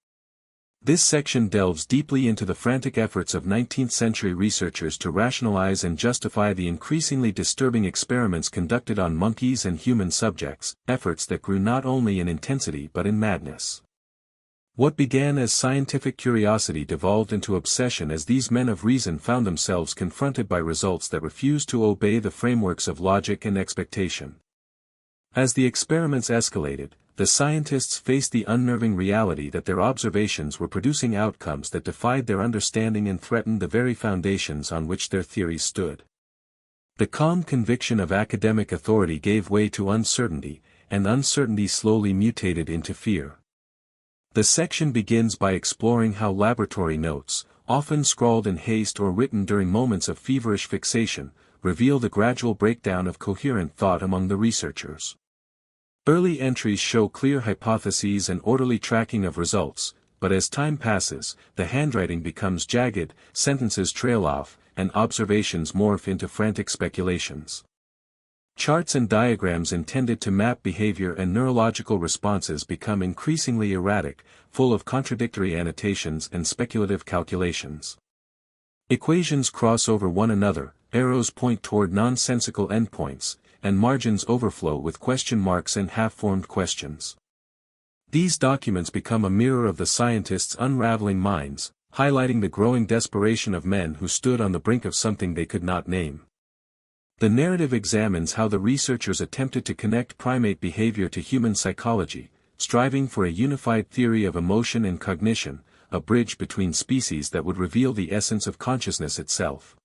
This section delves deeply into the frantic efforts of 19th-century researchers to rationalize and justify the increasingly disturbing experiments conducted on monkeys and human subjects, efforts that grew not only in intensity but in madness. What began as scientific curiosity devolved into obsession as these men of reason found themselves confronted by results that refused to obey the frameworks of logic and expectation. As the experiments escalated, the scientists faced the unnerving reality that their observations were producing outcomes that defied their understanding and threatened the very foundations on which their theories stood. The calm conviction of academic authority gave way to uncertainty, and uncertainty slowly mutated into fear. The section begins by exploring how laboratory notes, often scrawled in haste or written during moments of feverish fixation, reveal the gradual breakdown of coherent thought among the researchers. Early entries show clear hypotheses and orderly tracking of results, but as time passes, the handwriting becomes jagged, sentences trail off, and observations morph into frantic speculations. Charts and diagrams intended to map behavior and neurological responses become increasingly erratic, full of contradictory annotations and speculative calculations. Equations cross over one another, arrows point toward nonsensical endpoints, and margins overflow with question marks and half-formed questions. These documents become a mirror of the scientists' unraveling minds, highlighting the growing desperation of men who stood on the brink of something they could not name. The narrative examines how the researchers attempted to connect primate behavior to human psychology, striving for a unified theory of emotion and cognition, a bridge between species that would reveal the essence of consciousness itself.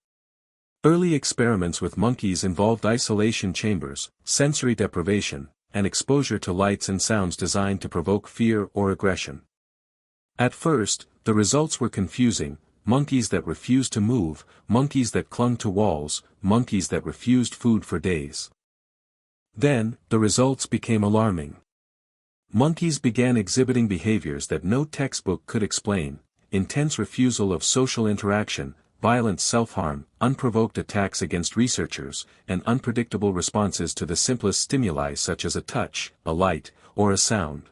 Early experiments with monkeys involved isolation chambers, sensory deprivation, and exposure to lights and sounds designed to provoke fear or aggression. At first, the results were confusing: monkeys that refused to move, monkeys that clung to walls, monkeys that refused food for days. Then, the results became alarming. Monkeys began exhibiting behaviors that no textbook could explain: intense refusal of social interaction, violent self-harm, unprovoked attacks against researchers, and unpredictable responses to the simplest stimuli such as a touch, a light, or a sound.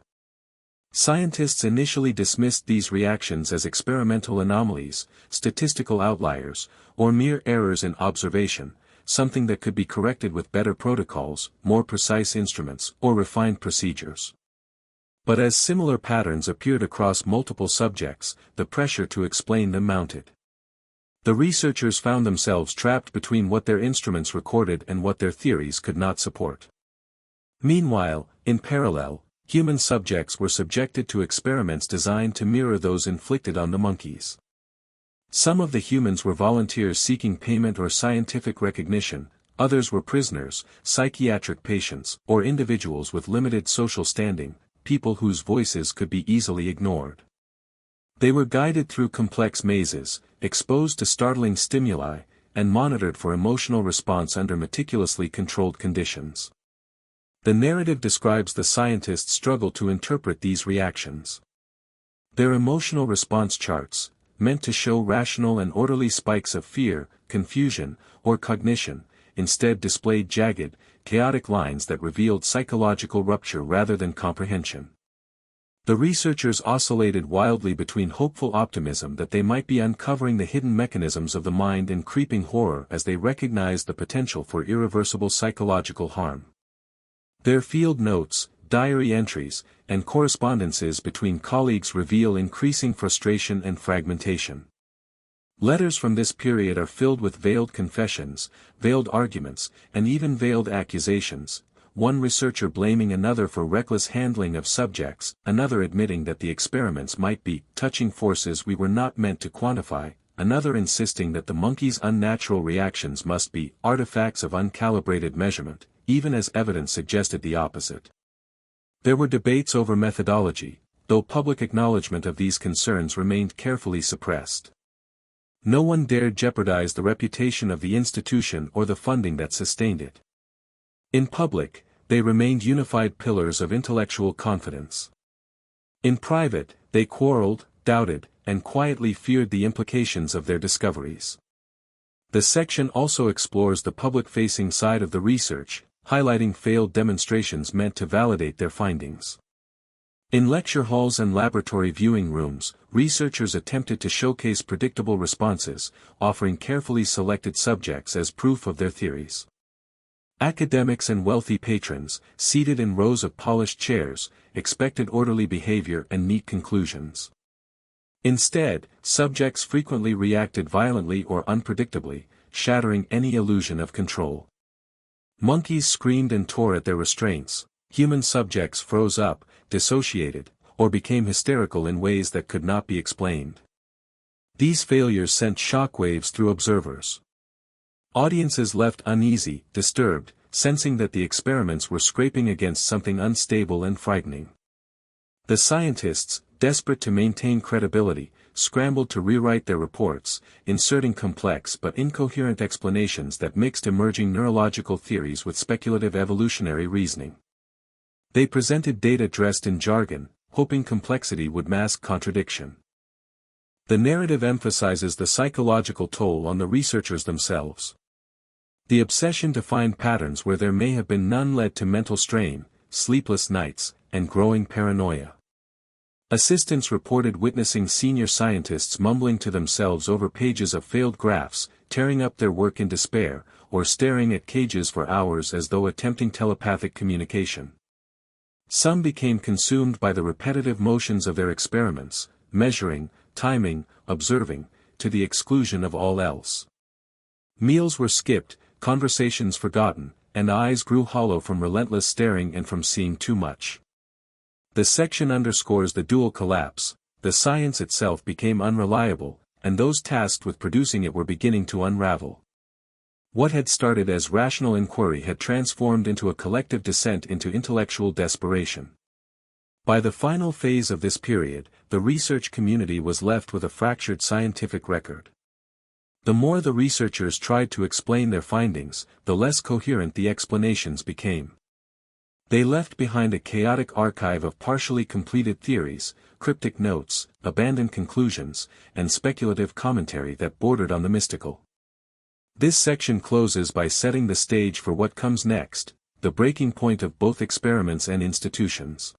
Scientists initially dismissed these reactions as experimental anomalies, statistical outliers, or mere errors in observation, something that could be corrected with better protocols, more precise instruments, or refined procedures. But as similar patterns appeared across multiple subjects, the pressure to explain them mounted. The researchers found themselves trapped between what their instruments recorded and what their theories could not support. Meanwhile, in parallel, human subjects were subjected to experiments designed to mirror those inflicted on the monkeys. Some of the humans were volunteers seeking payment or scientific recognition, others were prisoners, psychiatric patients, or individuals with limited social standing, people whose voices could be easily ignored. They were guided through complex mazes, exposed to startling stimuli, and monitored for emotional response under meticulously controlled conditions. The narrative describes the scientists' struggle to interpret these reactions. Their emotional response charts, meant to show rational and orderly spikes of fear, confusion, or cognition, instead displayed jagged, chaotic lines that revealed psychological rupture rather than comprehension. The researchers oscillated wildly between hopeful optimism that they might be uncovering the hidden mechanisms of the mind and creeping horror as they recognized the potential for irreversible psychological harm. Their field notes, diary entries, and correspondences between colleagues reveal increasing frustration and fragmentation. Letters from this period are filled with veiled confessions, veiled arguments, and even veiled accusations, one researcher blaming another for reckless handling of subjects, another admitting that the experiments might be touching forces we were not meant to quantify, another insisting that the monkey's unnatural reactions must be artifacts of uncalibrated measurement, even as evidence suggested the opposite. There were debates over methodology, though public acknowledgement of these concerns remained carefully suppressed. No one dared jeopardize the reputation of the institution or the funding that sustained it. In public, they remained unified pillars of intellectual confidence. In private, they quarreled, doubted, and quietly feared the implications of their discoveries. The section also explores the public-facing side of the research, highlighting failed demonstrations meant to validate their findings. In lecture halls and laboratory viewing rooms, researchers attempted to showcase predictable responses, offering carefully selected subjects as proof of their theories. Academics and wealthy patrons, seated in rows of polished chairs, expected orderly behavior and neat conclusions. Instead, subjects frequently reacted violently or unpredictably, shattering any illusion of control. Monkeys screamed and tore at their restraints, human subjects froze up, dissociated, or became hysterical in ways that could not be explained. These failures sent shockwaves through observers. Audiences left uneasy, disturbed, sensing that the experiments were scraping against something unstable and frightening. The scientists, desperate to maintain credibility, scrambled to rewrite their reports, inserting complex but incoherent explanations that mixed emerging neurological theories with speculative evolutionary reasoning. They presented data dressed in jargon, hoping complexity would mask contradiction. The narrative emphasizes the psychological toll on the researchers themselves. The obsession to find patterns where there may have been none led to mental strain, sleepless nights, and growing paranoia. Assistants reported witnessing senior scientists mumbling to themselves over pages of failed graphs, tearing up their work in despair, or staring at cages for hours as though attempting telepathic communication. Some became consumed by the repetitive motions of their experiments, measuring, timing, observing, to the exclusion of all else. Meals were skipped, conversations forgotten, and eyes grew hollow from relentless staring and from seeing too much. The section underscores the dual collapse: the science itself became unreliable, and those tasked with producing it were beginning to unravel. What had started as rational inquiry had transformed into a collective descent into intellectual desperation. By the final phase of this period, the research community was left with a fractured scientific record. The more the researchers tried to explain their findings, the less coherent the explanations became. They left behind a chaotic archive of partially completed theories, cryptic notes, abandoned conclusions, and speculative commentary that bordered on the mystical. This section closes by setting the stage for what comes next, the breaking point of both experiments and institutions.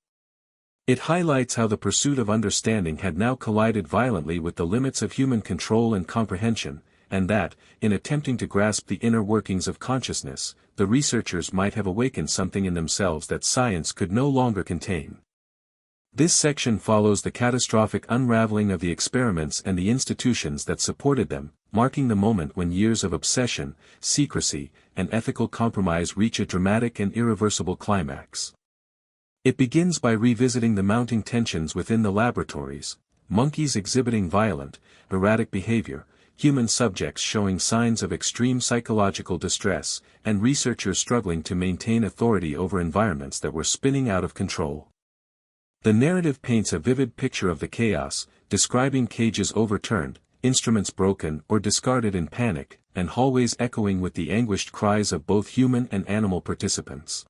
It highlights how the pursuit of understanding had now collided violently with the limits of human control and comprehension, and that, in attempting to grasp the inner workings of consciousness, the researchers might have awakened something in themselves that science could no longer contain. This section follows the catastrophic unraveling of the experiments and the institutions that supported them, marking the moment when years of obsession, secrecy, and ethical compromise reach a dramatic and irreversible climax. It begins by revisiting the mounting tensions within the laboratories: monkeys exhibiting violent, erratic behavior, human subjects showing signs of extreme psychological distress, and researchers struggling to maintain authority over environments that were spinning out of control. The narrative paints a vivid picture of the chaos, describing cages overturned, instruments broken or discarded in panic, and hallways echoing with the anguished cries of both human and animal participants.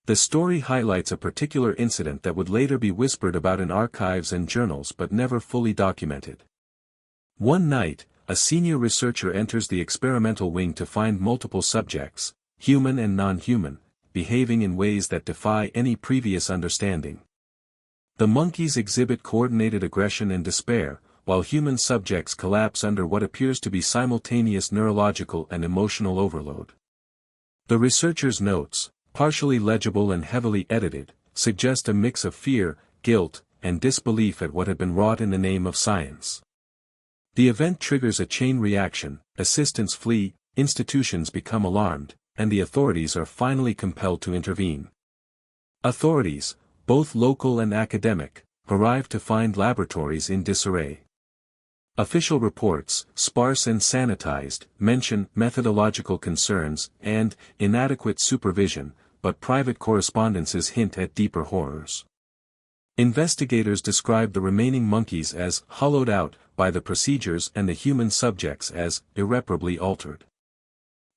The story highlights a particular incident that would later be whispered about in archives and journals but never fully documented. One night, a senior researcher enters the experimental wing to find multiple subjects, human and non-human, behaving in ways that defy any previous understanding. The monkeys exhibit coordinated aggression and despair, while human subjects collapse under what appears to be simultaneous neurological and emotional overload. The researcher's notes, partially legible and heavily edited, suggest a mix of fear, guilt, and disbelief at what had been wrought in the name of science. The event triggers a chain reaction: assistants flee, institutions become alarmed, and the authorities are finally compelled to intervene. Authorities, both local and academic, arrive to find laboratories in disarray. Official reports, sparse and sanitized, mention methodological concerns and inadequate supervision, but private correspondences hint at deeper horrors. Investigators describe the remaining monkeys as hollowed out by the procedures and the human subjects as irreparably altered.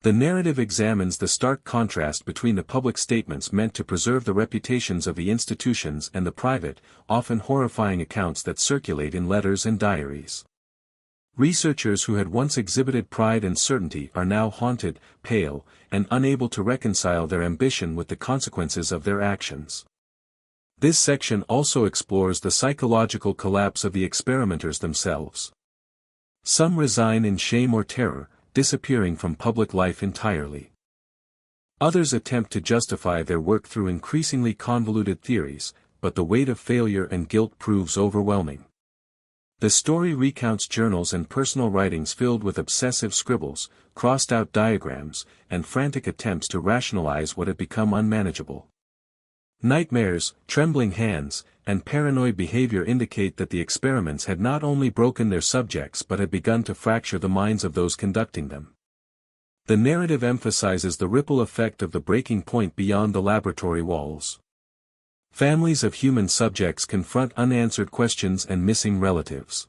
The narrative examines the stark contrast between the public statements meant to preserve the reputations of the institutions and the private, often horrifying accounts that circulate in letters and diaries. Researchers who had once exhibited pride and certainty are now haunted, pale, and unable to reconcile their ambition with the consequences of their actions. This section also explores the psychological collapse of the experimenters themselves. Some resign in shame or terror, disappearing from public life entirely. Others attempt to justify their work through increasingly convoluted theories, but the weight of failure and guilt proves overwhelming. The story recounts journals and personal writings filled with obsessive scribbles, crossed-out diagrams, and frantic attempts to rationalize what had become unmanageable. Nightmares, trembling hands, and paranoid behavior indicate that the experiments had not only broken their subjects but had begun to fracture the minds of those conducting them. The narrative emphasizes the ripple effect of the breaking point beyond the laboratory walls. Families of human subjects confront unanswered questions and missing relatives.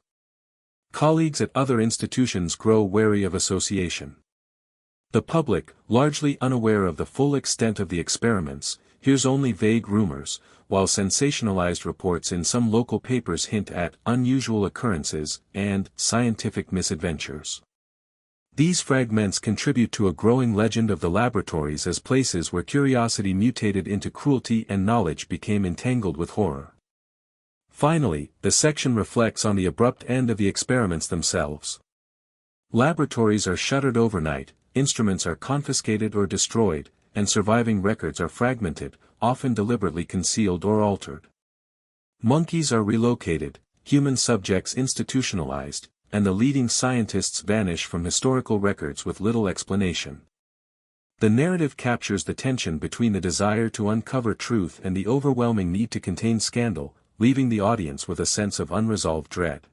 Colleagues at other institutions grow wary of association. The public, largely unaware of the full extent of the experiments, hears only vague rumors, while sensationalized reports in some local papers hint at unusual occurrences and scientific misadventures. These fragments contribute to a growing legend of the laboratories as places where curiosity mutated into cruelty and knowledge became entangled with horror. Finally, the section reflects on the abrupt end of the experiments themselves. Laboratories are shuttered overnight, instruments are confiscated or destroyed, and surviving records are fragmented, often deliberately concealed or altered. Monkeys are relocated, human subjects institutionalized, and the leading scientists vanish from historical records with little explanation. The narrative captures the tension between the desire to uncover truth and the overwhelming need to contain scandal, leaving the audience with a sense of unresolved dread.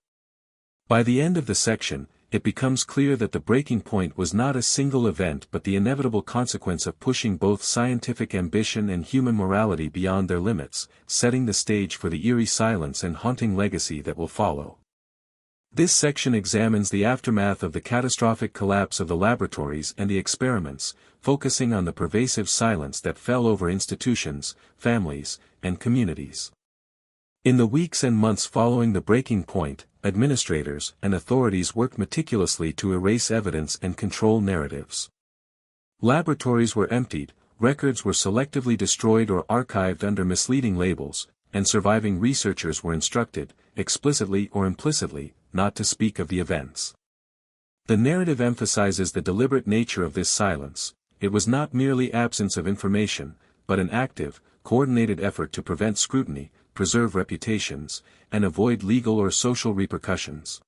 By the end of the section, it becomes clear that the breaking point was not a single event but the inevitable consequence of pushing both scientific ambition and human morality beyond their limits, setting the stage for the eerie silence and haunting legacy that will follow. This section examines the aftermath of the catastrophic collapse of the laboratories and the experiments, focusing on the pervasive silence that fell over institutions, families, and communities. In the weeks and months following the breaking point, administrators and authorities worked meticulously to erase evidence and control narratives. Laboratories were emptied, records were selectively destroyed or archived under misleading labels, and surviving researchers were instructed, explicitly or implicitly, not to speak of the events. The narrative emphasizes the deliberate nature of this silence. It was not merely absence of information, but an active, coordinated effort to prevent scrutiny, preserve reputations, and avoid legal or social repercussions.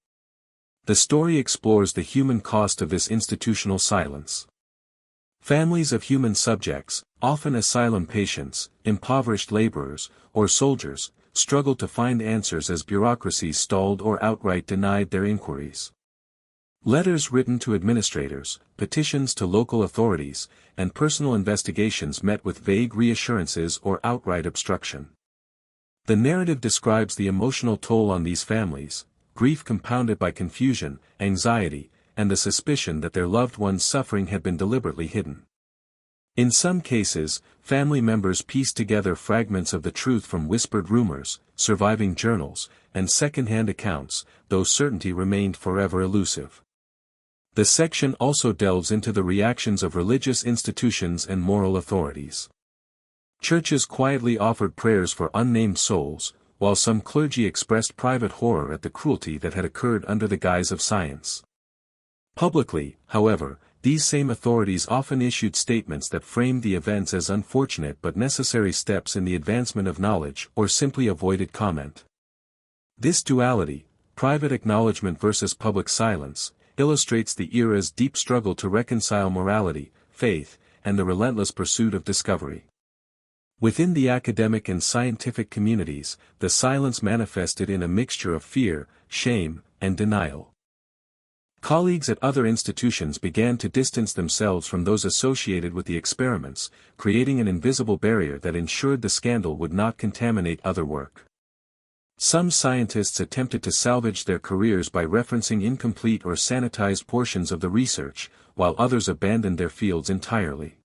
The story explores the human cost of this institutional silence. Families of human subjects, often asylum patients, impoverished laborers, or soldiers, struggled to find answers as bureaucracies stalled or outright denied their inquiries. Letters written to administrators, petitions to local authorities, and personal investigations met with vague reassurances or outright obstruction. The narrative describes the emotional toll on these families, grief compounded by confusion, anxiety, and the suspicion that their loved one's suffering had been deliberately hidden. In some cases, family members pieced together fragments of the truth from whispered rumors, surviving journals, and second-hand accounts, though certainty remained forever elusive. The section also delves into the reactions of religious institutions and moral authorities. Churches quietly offered prayers for unnamed souls, while some clergy expressed private horror at the cruelty that had occurred under the guise of science. Publicly, however, these same authorities often issued statements that framed the events as unfortunate but necessary steps in the advancement of knowledge or simply avoided comment. This duality, private acknowledgement versus public silence, illustrates the era's deep struggle to reconcile morality, faith, and the relentless pursuit of discovery. Within the academic and scientific communities, the silence manifested in a mixture of fear, shame, and denial. Colleagues at other institutions began to distance themselves from those associated with the experiments, creating an invisible barrier that ensured the scandal would not contaminate other work. Some scientists attempted to salvage their careers by referencing incomplete or sanitized portions of the research, while others abandoned their fields entirely.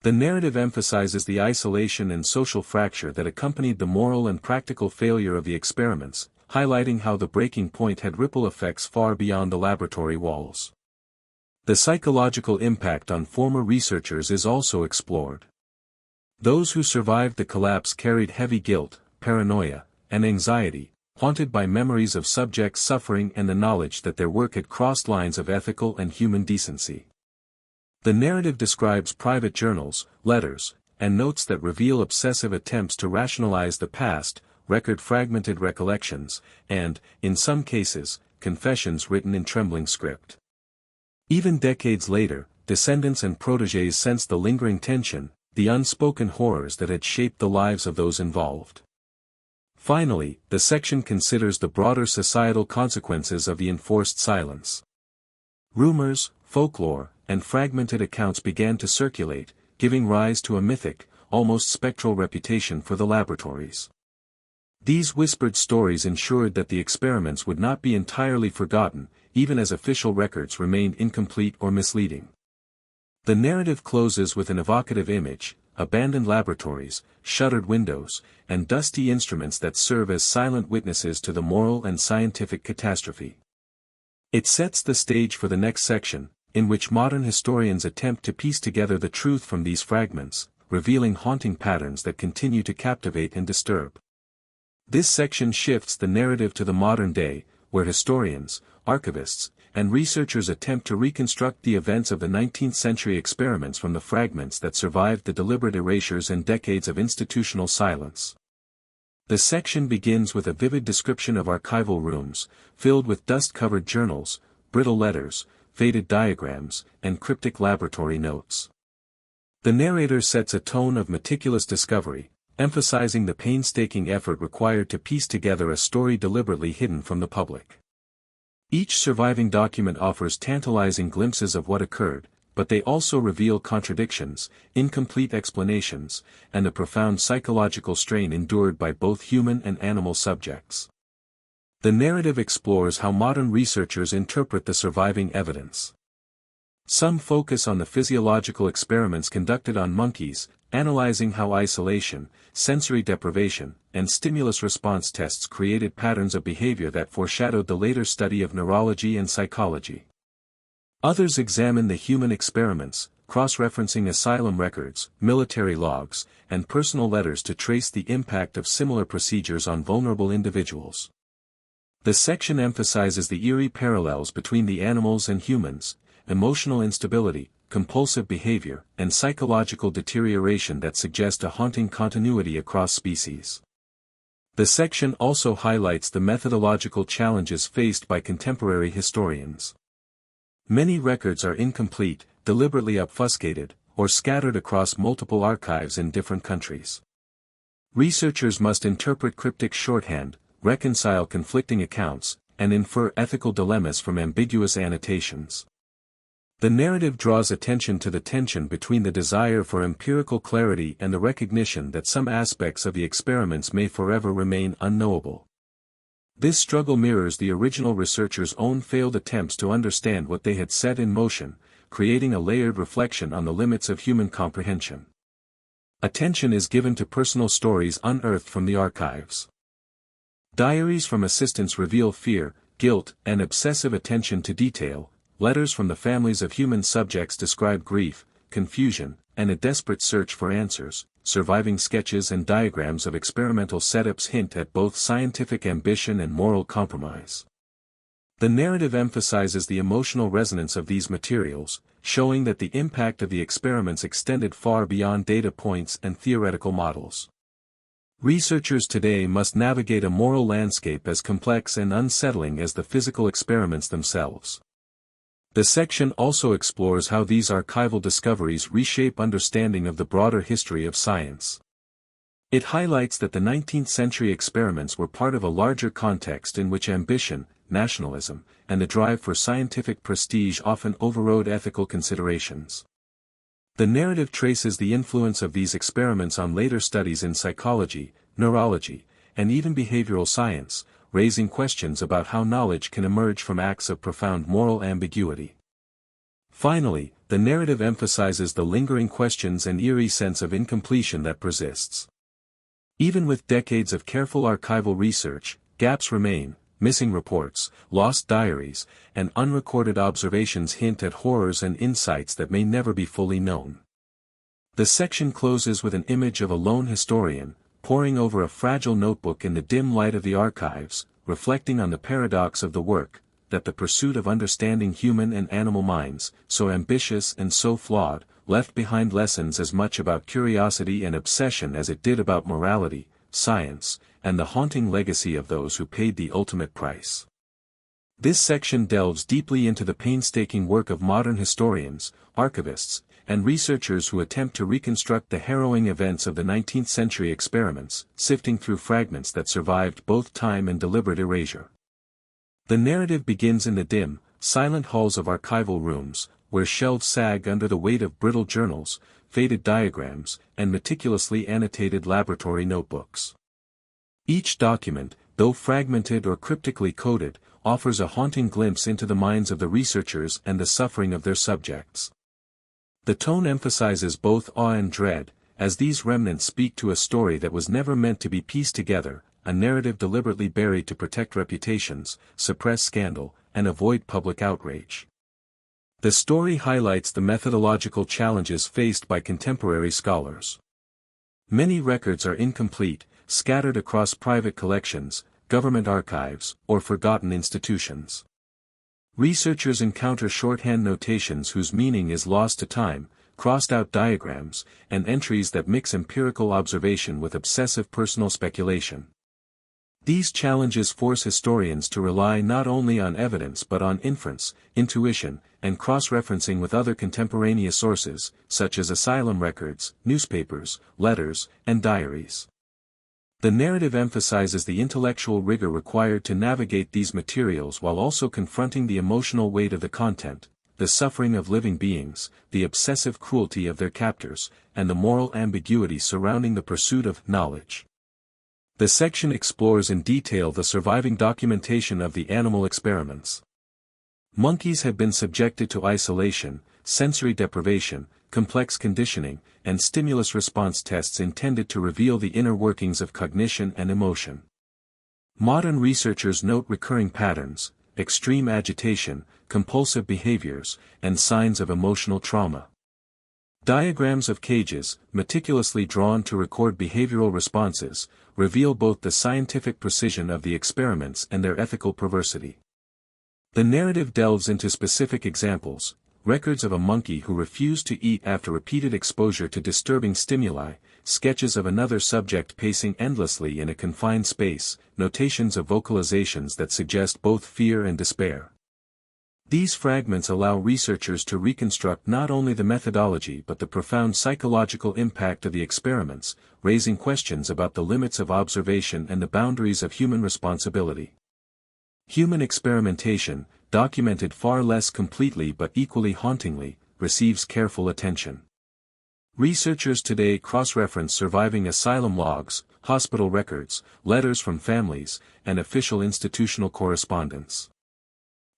The narrative emphasizes the isolation and social fracture that accompanied the moral and practical failure of the experiments, highlighting how the breaking point had ripple effects far beyond the laboratory walls. The psychological impact on former researchers is also explored. Those who survived the collapse carried heavy guilt, paranoia, and anxiety, haunted by memories of subjects' suffering and the knowledge that their work had crossed lines of ethical and human decency. The narrative describes private journals, letters, and notes that reveal obsessive attempts to rationalize the past, record fragmented recollections, and, in some cases, confessions written in trembling script. Even decades later, descendants and protégés sensed the lingering tension, the unspoken horrors that had shaped the lives of those involved. Finally, the section considers the broader societal consequences of the enforced silence. Rumors, folklore, and fragmented accounts began to circulate, giving rise to a mythic, almost spectral reputation for the laboratories. These whispered stories ensured that the experiments would not be entirely forgotten, even as official records remained incomplete or misleading. The narrative closes with an evocative image: abandoned laboratories, shuttered windows, and dusty instruments that serve as silent witnesses to the moral and scientific catastrophe. It sets the stage for the next section, in which modern historians attempt to piece together the truth from these fragments, revealing haunting patterns that continue to captivate and disturb. This section shifts the narrative to the modern day, where historians, archivists, and researchers attempt to reconstruct the events of the 19th century experiments from the fragments that survived the deliberate erasures and decades of institutional silence. The section begins with a vivid description of archival rooms, filled with dust-covered journals, brittle letters, faded diagrams, and cryptic laboratory notes. The narrator sets a tone of meticulous discovery, emphasizing the painstaking effort required to piece together a story deliberately hidden from the public. Each surviving document offers tantalizing glimpses of what occurred, but they also reveal contradictions, incomplete explanations, and the profound psychological strain endured by both human and animal subjects. The narrative explores how modern researchers interpret the surviving evidence. Some focus on the physiological experiments conducted on monkeys, analyzing how isolation, sensory deprivation, and stimulus response tests created patterns of behavior that foreshadowed the later study of neurology and psychology. Others examine the human experiments, cross-referencing asylum records, military logs, and personal letters to trace the impact of similar procedures on vulnerable individuals. The section emphasizes the eerie parallels between the animals and humans: emotional instability, compulsive behavior, and psychological deterioration that suggest a haunting continuity across species. The section also highlights the methodological challenges faced by contemporary historians. Many records are incomplete, deliberately obfuscated, or scattered across multiple archives in different countries. Researchers must interpret cryptic shorthand, reconcile conflicting accounts, and infer ethical dilemmas from ambiguous annotations. The narrative draws attention to the tension between the desire for empirical clarity and the recognition that some aspects of the experiments may forever remain unknowable. This struggle mirrors the original researchers' own failed attempts to understand what they had set in motion, creating a layered reflection on the limits of human comprehension. Attention is given to personal stories unearthed from the archives. Diaries from assistants reveal fear, guilt, and obsessive attention to detail. Letters from the families of human subjects describe grief, confusion, and a desperate search for answers. Surviving sketches and diagrams of experimental setups hint at both scientific ambition and moral compromise. The narrative emphasizes the emotional resonance of these materials, showing that the impact of the experiments extended far beyond data points and theoretical models. Researchers today must navigate a moral landscape as complex and unsettling as the physical experiments themselves. The section also explores how these archival discoveries reshape understanding of the broader history of science. It highlights that the 19th-century experiments were part of a larger context in which ambition, nationalism, and the drive for scientific prestige often overrode ethical considerations. The narrative traces the influence of these experiments on later studies in psychology, neurology, and even behavioral science, raising questions about how knowledge can emerge from acts of profound moral ambiguity. Finally, the narrative emphasizes the lingering questions and eerie sense of incompletion that persists. Even with decades of careful archival research, gaps remain. Missing reports, lost diaries, and unrecorded observations hint at horrors and insights that may never be fully known. The section closes with an image of a lone historian, poring over a fragile notebook in the dim light of the archives, reflecting on the paradox of the work, that the pursuit of understanding human and animal minds, so ambitious and so flawed, left behind lessons as much about curiosity and obsession as it did about morality, science, and the haunting legacy of those who paid the ultimate price. This section delves deeply into the painstaking work of modern historians, archivists, and researchers who attempt to reconstruct the harrowing events of the 19th-century experiments, sifting through fragments that survived both time and deliberate erasure. The narrative begins in the dim, silent halls of archival rooms, where shelves sag under the weight of brittle journals, faded diagrams, and meticulously annotated laboratory notebooks. Each document, though fragmented or cryptically coded, offers a haunting glimpse into the minds of the researchers and the suffering of their subjects. The tone emphasizes both awe and dread, as these remnants speak to a story that was never meant to be pieced together, a narrative deliberately buried to protect reputations, suppress scandal, and avoid public outrage. The story highlights the methodological challenges faced by contemporary scholars. Many records are incomplete, scattered across private collections, government archives, or forgotten institutions. Researchers encounter shorthand notations whose meaning is lost to time, crossed-out diagrams, and entries that mix empirical observation with obsessive personal speculation. These challenges force historians to rely not only on evidence but on inference, intuition, and cross-referencing with other contemporaneous sources, such as asylum records, newspapers, letters, and diaries. The narrative emphasizes the intellectual rigor required to navigate these materials while also confronting the emotional weight of the content, the suffering of living beings, the obsessive cruelty of their captors, and the moral ambiguity surrounding the pursuit of knowledge. The section explores in detail the surviving documentation of the animal experiments. Monkeys have been subjected to isolation, sensory deprivation, complex conditioning, and stimulus response tests intended to reveal the inner workings of cognition and emotion. Modern researchers note recurring patterns, extreme agitation, compulsive behaviors, and signs of emotional trauma. Diagrams of cages, meticulously drawn to record behavioral responses, reveal both the scientific precision of the experiments and their ethical perversity. The narrative delves into specific examples, records of a monkey who refused to eat after repeated exposure to disturbing stimuli, sketches of another subject pacing endlessly in a confined space, notations of vocalizations that suggest both fear and despair. These fragments allow researchers to reconstruct not only the methodology but the profound psychological impact of the experiments, raising questions about the limits of observation and the boundaries of human responsibility. Human experimentation, documented far less completely but equally hauntingly, receives careful attention. Researchers today cross-reference surviving asylum logs, hospital records, letters from families, and official institutional correspondence.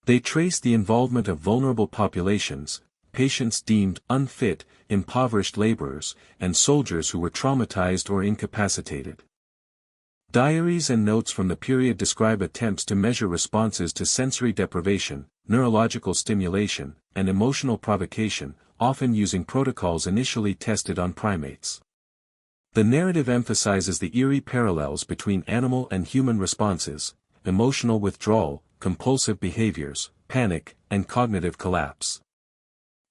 They trace the involvement of vulnerable populations, patients deemed unfit, impoverished laborers, and soldiers who were traumatized or incapacitated. Diaries and notes from the period describe attempts to measure responses to sensory deprivation, neurological stimulation, and emotional provocation, often using protocols initially tested on primates. The narrative emphasizes the eerie parallels between animal and human responses, emotional withdrawal, compulsive behaviors, panic, and cognitive collapse.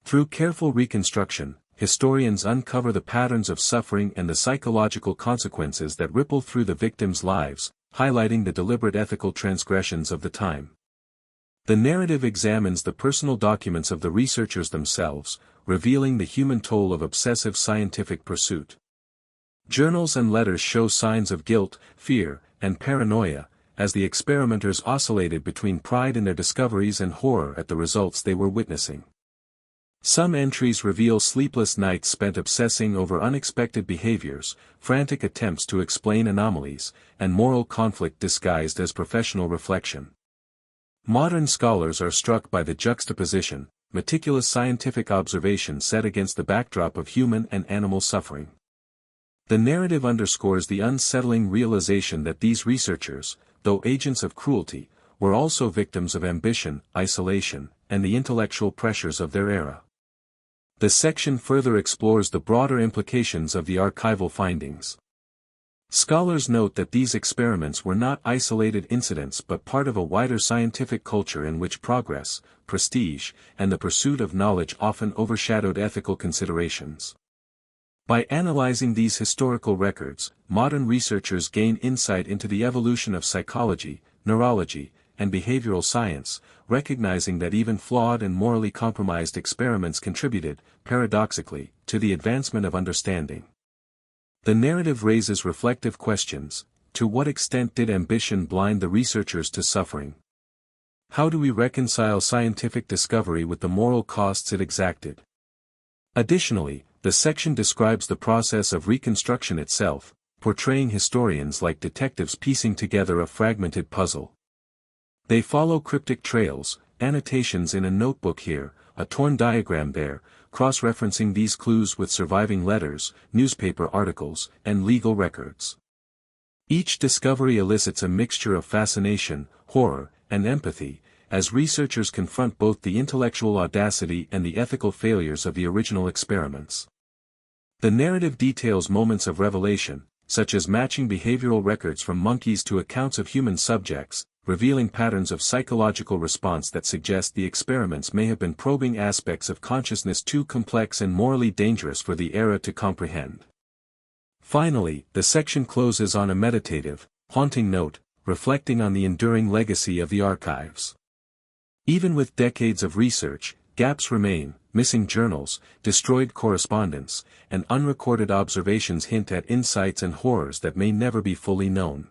Through careful reconstruction, historians uncover the patterns of suffering and the psychological consequences that ripple through the victims' lives, highlighting the deliberate ethical transgressions of the time. The narrative examines the personal documents of the researchers themselves, revealing the human toll of obsessive scientific pursuit. Journals and letters show signs of guilt, fear, and paranoia, as the experimenters oscillated between pride in their discoveries and horror at the results they were witnessing. Some entries reveal sleepless nights spent obsessing over unexpected behaviors, frantic attempts to explain anomalies, and moral conflict disguised as professional reflection. Modern scholars are struck by the juxtaposition, meticulous scientific observation set against the backdrop of human and animal suffering. The narrative underscores the unsettling realization that these researchers, though agents of cruelty, were also victims of ambition, isolation, and the intellectual pressures of their era. The section further explores the broader implications of the archival findings. Scholars note that these experiments were not isolated incidents but part of a wider scientific culture in which progress, prestige, and the pursuit of knowledge often overshadowed ethical considerations. By analyzing these historical records, modern researchers gain insight into the evolution of psychology, neurology, and behavioral science, recognizing that even flawed and morally compromised experiments contributed, paradoxically, to the advancement of understanding. The narrative raises reflective questions. To what extent did ambition blind the researchers to suffering? How do we reconcile scientific discovery with the moral costs it exacted? Additionally, the section describes the process of reconstruction itself, portraying historians like detectives piecing together a fragmented puzzle. They follow cryptic trails, annotations in a notebook here, a torn diagram there, cross-referencing these clues with surviving letters, newspaper articles, and legal records. Each discovery elicits a mixture of fascination, horror, and empathy, as researchers confront both the intellectual audacity and the ethical failures of the original experiments. The narrative details moments of revelation, such as matching behavioral records from monkeys to accounts of human subjects, revealing patterns of psychological response that suggest the experiments may have been probing aspects of consciousness too complex and morally dangerous for the era to comprehend. Finally, the section closes on a meditative, haunting note, reflecting on the enduring legacy of the archives. Even with decades of research, gaps remain, missing journals, destroyed correspondence, and unrecorded observations hint at insights and horrors that may never be fully known.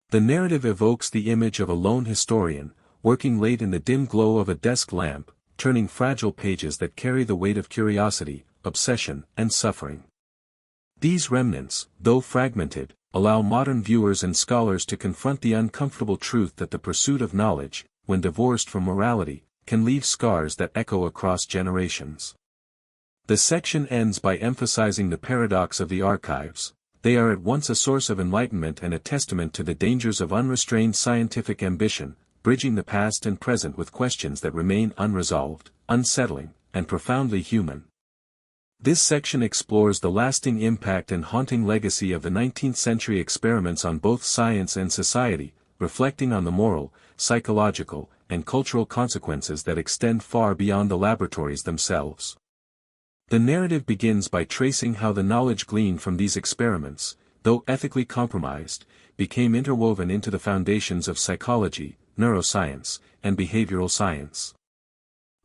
The narrative evokes the image of a lone historian, working late in the dim glow of a desk lamp, turning fragile pages that carry the weight of curiosity, obsession, and suffering. These remnants, though fragmented, allow modern viewers and scholars to confront the uncomfortable truth that the pursuit of knowledge, when divorced from morality, can leave scars that echo across generations. The section ends by emphasizing the paradox of the archives. They are at once a source of enlightenment and a testament to the dangers of unrestrained scientific ambition, bridging the past and present with questions that remain unresolved, unsettling, and profoundly human. This section explores the lasting impact and haunting legacy of the 19th-century experiments on both science and society, reflecting on the moral, psychological, and cultural consequences that extend far beyond the laboratories themselves. The narrative begins by tracing how the knowledge gleaned from these experiments, though ethically compromised, became interwoven into the foundations of psychology, neuroscience, and behavioral science.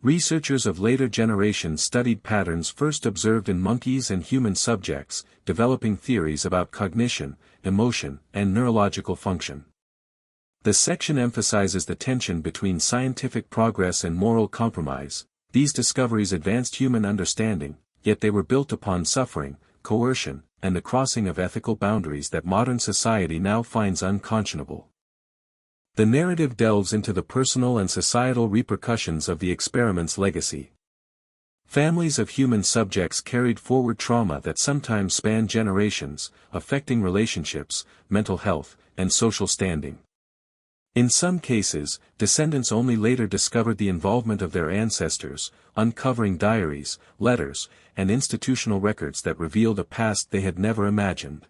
Researchers of later generations studied patterns first observed in monkeys and human subjects, developing theories about cognition, emotion, and neurological function. The section emphasizes the tension between scientific progress and moral compromise. These discoveries advanced human understanding, yet they were built upon suffering, coercion, and the crossing of ethical boundaries that modern society now finds unconscionable. The narrative delves into the personal and societal repercussions of the experiment's legacy. Families of human subjects carried forward trauma that sometimes spanned generations, affecting relationships, mental health, and social standing. In some cases, descendants only later discovered the involvement of their ancestors, uncovering diaries, letters, and institutional records that revealed a past they had never imagined.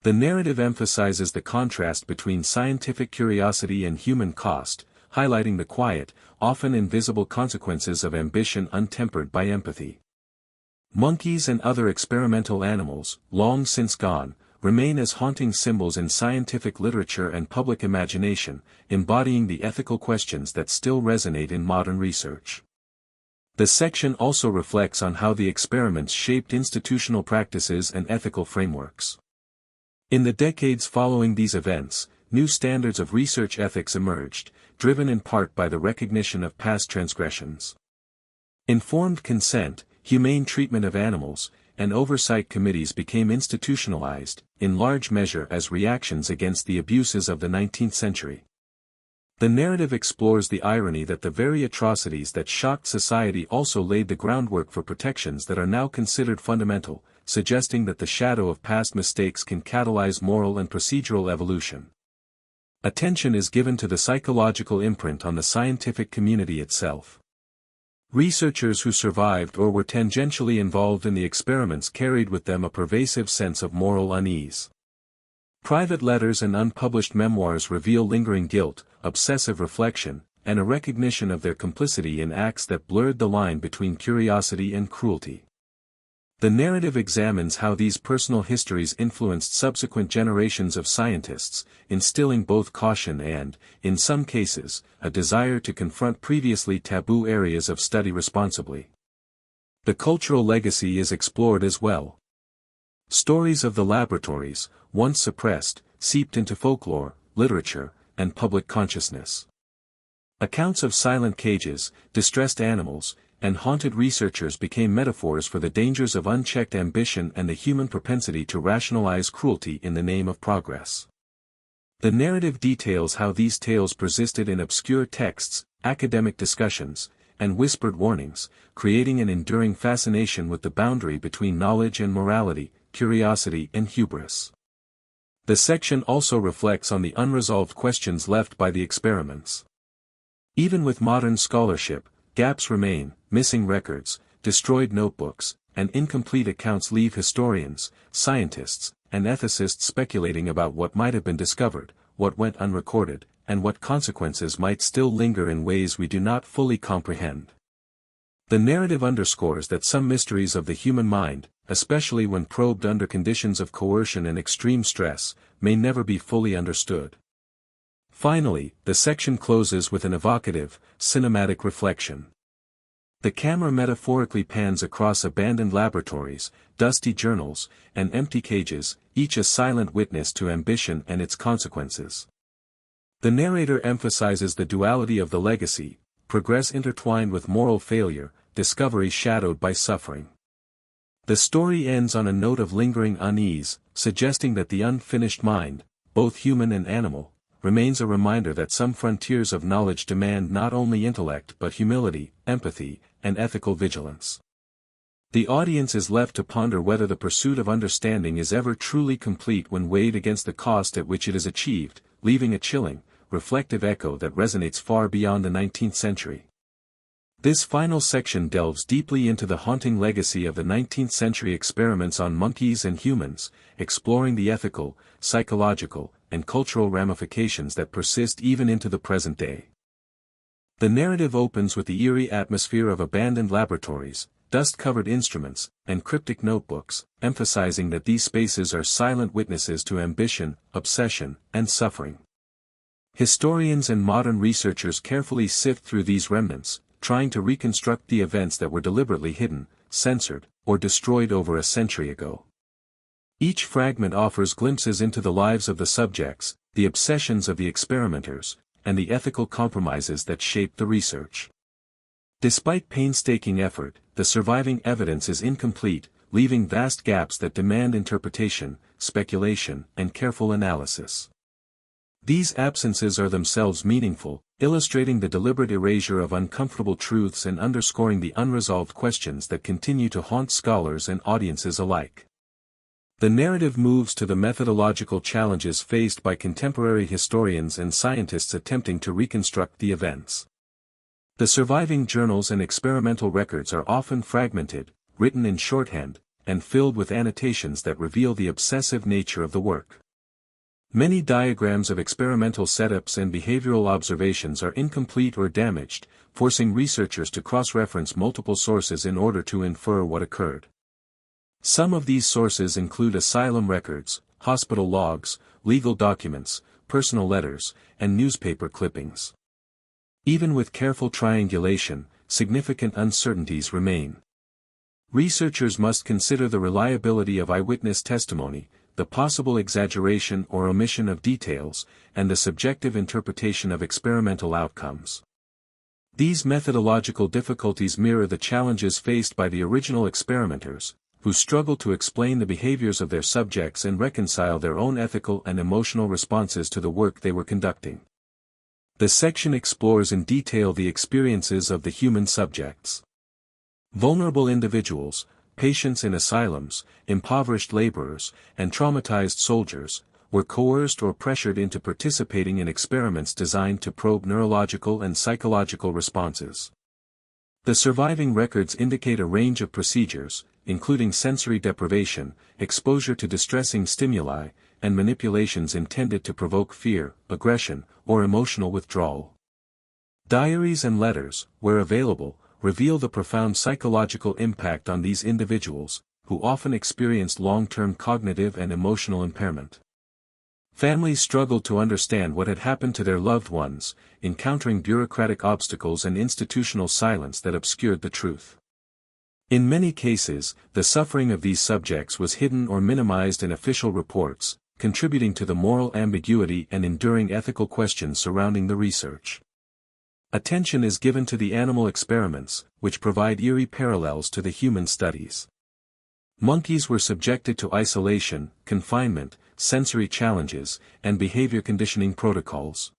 The narrative emphasizes the contrast between scientific curiosity and human cost, highlighting the quiet, often invisible consequences of ambition untempered by empathy. Monkeys and other experimental animals, long since gone, remain as haunting symbols in scientific literature and public imagination, embodying the ethical questions that still resonate in modern research. The section also reflects on how the experiments shaped institutional practices and ethical frameworks. In the decades following these events, new standards of research ethics emerged, driven in part by the recognition of past transgressions. Informed consent, humane treatment of animals, and oversight committees became institutionalized, in large measure as reactions against the abuses of the 19th century. The narrative explores the irony that the very atrocities that shocked society also laid the groundwork for protections that are now considered fundamental, suggesting that the shadow of past mistakes can catalyze moral and procedural evolution. Attention is given to the psychological imprint on the scientific community itself. Researchers who survived or were tangentially involved in the experiments carried with them a pervasive sense of moral unease. Private letters and unpublished memoirs reveal lingering guilt, obsessive reflection, and a recognition of their complicity in acts that blurred the line between curiosity and cruelty. The narrative examines how these personal histories influenced subsequent generations of scientists, instilling both caution and, in some cases, a desire to confront previously taboo areas of study responsibly. The cultural legacy is explored as well. Stories of the laboratories, once suppressed, seeped into folklore, literature, and public consciousness. Accounts of silent cages, distressed animals, and haunted researchers became metaphors for the dangers of unchecked ambition and the human propensity to rationalize cruelty in the name of progress. The narrative details how these tales persisted in obscure texts, academic discussions, and whispered warnings, creating an enduring fascination with the boundary between knowledge and morality, curiosity and hubris. The section also reflects on the unresolved questions left by the experiments. Even with modern scholarship, gaps remain, missing records, destroyed notebooks, and incomplete accounts leave historians, scientists, and ethicists speculating about what might have been discovered, what went unrecorded, and what consequences might still linger in ways we do not fully comprehend. The narrative underscores that some mysteries of the human mind, especially when probed under conditions of coercion and extreme stress, may never be fully understood. Finally, the section closes with an evocative, cinematic reflection. The camera metaphorically pans across abandoned laboratories, dusty journals, and empty cages, each a silent witness to ambition and its consequences. The narrator emphasizes the duality of the legacy, progress intertwined with moral failure, discovery shadowed by suffering. The story ends on a note of lingering unease, suggesting that the unfinished mind, both human and animal, remains a reminder that some frontiers of knowledge demand not only intellect but humility, empathy, and ethical vigilance. The audience is left to ponder whether the pursuit of understanding is ever truly complete when weighed against the cost at which it is achieved, leaving a chilling, reflective echo that resonates far beyond the 19th century. This final section delves deeply into the haunting legacy of the 19th century experiments on monkeys and humans, exploring the ethical, psychological, and cultural ramifications that persist even into the present day. The narrative opens with the eerie atmosphere of abandoned laboratories, dust-covered instruments, and cryptic notebooks, emphasizing that these spaces are silent witnesses to ambition, obsession, and suffering. Historians and modern researchers carefully sift through these remnants, trying to reconstruct the events that were deliberately hidden, censored, or destroyed over a century ago. Each fragment offers glimpses into the lives of the subjects, the obsessions of the experimenters, and the ethical compromises that shaped the research. Despite painstaking effort, the surviving evidence is incomplete, leaving vast gaps that demand interpretation, speculation, and careful analysis. These absences are themselves meaningful, illustrating the deliberate erasure of uncomfortable truths and underscoring the unresolved questions that continue to haunt scholars and audiences alike. The narrative moves to the methodological challenges faced by contemporary historians and scientists attempting to reconstruct the events. The surviving journals and experimental records are often fragmented, written in shorthand, and filled with annotations that reveal the obsessive nature of the work. Many diagrams of experimental setups and behavioral observations are incomplete or damaged, forcing researchers to cross-reference multiple sources in order to infer what occurred. Some of these sources include asylum records, hospital logs, legal documents, personal letters, and newspaper clippings. Even with careful triangulation, significant uncertainties remain. Researchers must consider the reliability of eyewitness testimony, the possible exaggeration or omission of details, and the subjective interpretation of experimental outcomes. These methodological difficulties mirror the challenges faced by the original experimenters, who struggle to explain the behaviors of their subjects and reconcile their own ethical and emotional responses to the work they were conducting. The section explores in detail the experiences of the human subjects. Vulnerable individuals, patients in asylums, impoverished laborers, and traumatized soldiers, were coerced or pressured into participating in experiments designed to probe neurological and psychological responses. The surviving records indicate a range of procedures, including sensory deprivation, exposure to distressing stimuli, and manipulations intended to provoke fear, aggression, or emotional withdrawal. Diaries and letters, where available, reveal the profound psychological impact on these individuals, who often experienced long-term cognitive and emotional impairment. Families struggled to understand what had happened to their loved ones, encountering bureaucratic obstacles and institutional silence that obscured the truth. In many cases, the suffering of these subjects was hidden or minimized in official reports, contributing to the moral ambiguity and enduring ethical questions surrounding the research. Attention is given to the animal experiments, which provide eerie parallels to the human studies. Monkeys were subjected to isolation, confinement, sensory challenges, and behavior conditioning protocols.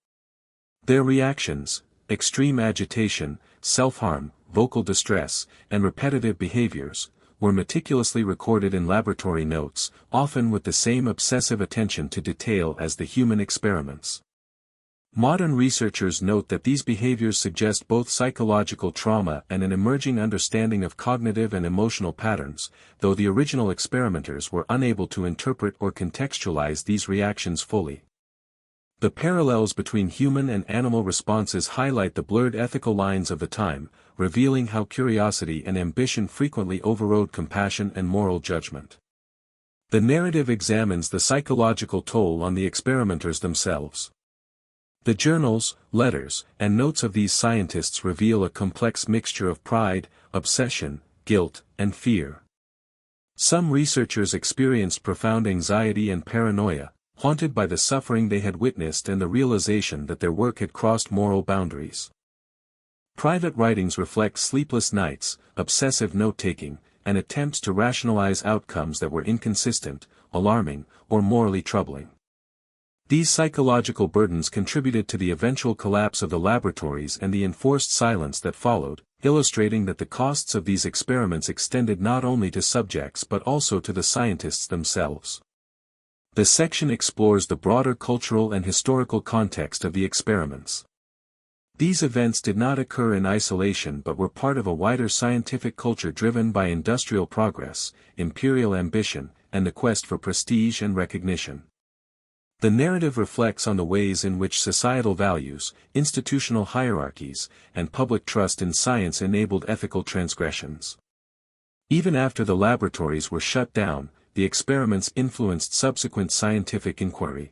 Their reactions, extreme agitation, self-harm, vocal distress, and repetitive behaviors, were meticulously recorded in laboratory notes, often with the same obsessive attention to detail as the human experiments. Modern researchers note that these behaviors suggest both psychological trauma and an emerging understanding of cognitive and emotional patterns, though the original experimenters were unable to interpret or contextualize these reactions fully. The parallels between human and animal responses highlight the blurred ethical lines of the time, revealing how curiosity and ambition frequently overrode compassion and moral judgment. The narrative examines the psychological toll on the experimenters themselves. The journals, letters, and notes of these scientists reveal a complex mixture of pride, obsession, guilt, and fear. Some researchers experienced profound anxiety and paranoia, haunted by the suffering they had witnessed and the realization that their work had crossed moral boundaries. Private writings reflect sleepless nights, obsessive note-taking, and attempts to rationalize outcomes that were inconsistent, alarming, or morally troubling. These psychological burdens contributed to the eventual collapse of the laboratories and the enforced silence that followed, illustrating that the costs of these experiments extended not only to subjects but also to the scientists themselves. The section explores the broader cultural and historical context of the experiments. These events did not occur in isolation but were part of a wider scientific culture driven by industrial progress, imperial ambition, and the quest for prestige and recognition. The narrative reflects on the ways in which societal values, institutional hierarchies, and public trust in science enabled ethical transgressions. Even after the laboratories were shut down, the experiments influenced subsequent scientific inquiry.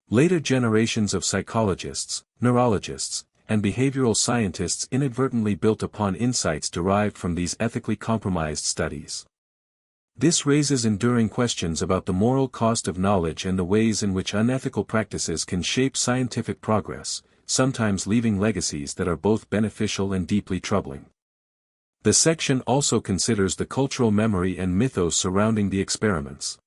Later generations of psychologists, neurologists, and behavioral scientists inadvertently built upon insights derived from these ethically compromised studies. This raises enduring questions about the moral cost of knowledge and the ways in which unethical practices can shape scientific progress, sometimes leaving legacies that are both beneficial and deeply troubling. The section also considers the cultural memory and mythos surrounding the experiments.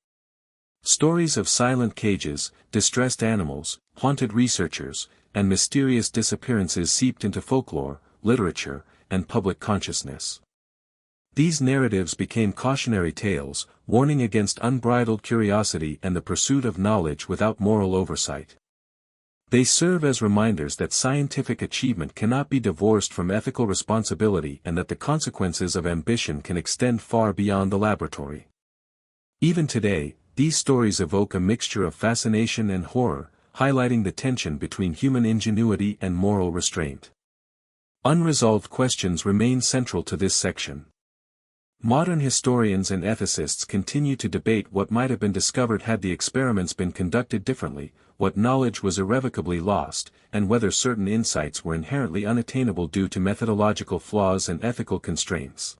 Stories of silent cages, distressed animals, haunted researchers, and mysterious disappearances seeped into folklore, literature, and public consciousness. These narratives became cautionary tales, warning against unbridled curiosity and the pursuit of knowledge without moral oversight. They serve as reminders that scientific achievement cannot be divorced from ethical responsibility and that the consequences of ambition can extend far beyond the laboratory. Even today, these stories evoke a mixture of fascination and horror, highlighting the tension between human ingenuity and moral restraint. Unresolved questions remain central to this section. Modern historians and ethicists continue to debate what might have been discovered had the experiments been conducted differently, what knowledge was irrevocably lost, and whether certain insights were inherently unattainable due to methodological flaws and ethical constraints.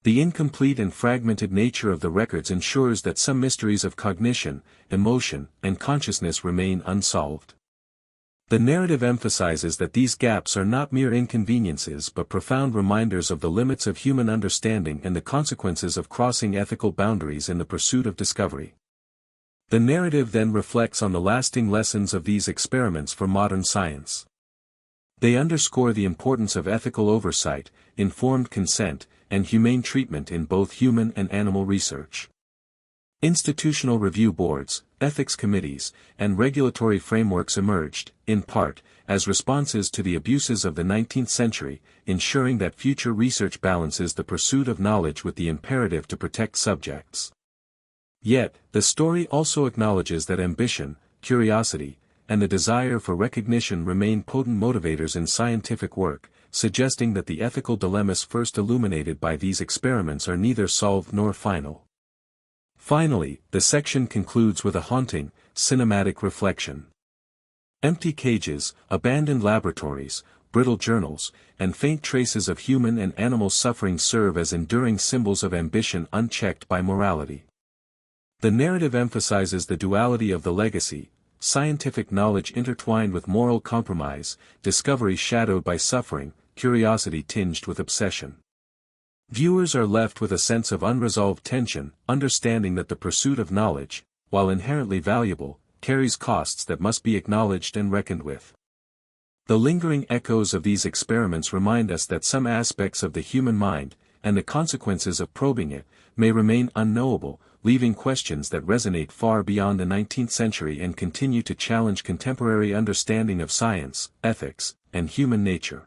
The incomplete and fragmented nature of the records ensures that some mysteries of cognition, emotion, and consciousness remain unsolved. The narrative emphasizes that these gaps are not mere inconveniences but profound reminders of the limits of human understanding and the consequences of crossing ethical boundaries in the pursuit of discovery. The narrative then reflects on the lasting lessons of these experiments for modern science. They underscore the importance of ethical oversight, informed consent, and humane treatment in both human and animal research. Institutional review boards, ethics committees, and regulatory frameworks emerged, in part, as responses to the abuses of the 19th century, ensuring that future research balances the pursuit of knowledge with the imperative to protect subjects. Yet, the story also acknowledges that ambition, curiosity, and the desire for recognition remain potent motivators in scientific work, suggesting that the ethical dilemmas first illuminated by these experiments are neither solved nor final. Finally, the section concludes with a haunting, cinematic reflection. Empty cages, abandoned laboratories, brittle journals, and faint traces of human and animal suffering serve as enduring symbols of ambition unchecked by morality. The narrative emphasizes the duality of the legacy, scientific knowledge intertwined with moral compromise, discovery shadowed by suffering, curiosity tinged with obsession. Viewers are left with a sense of unresolved tension, understanding that the pursuit of knowledge, while inherently valuable, carries costs that must be acknowledged and reckoned with. The lingering echoes of these experiments remind us that some aspects of the human mind, and the consequences of probing it, may remain unknowable, leaving questions that resonate far beyond the 19th century and continue to challenge contemporary understanding of science, ethics, and human nature.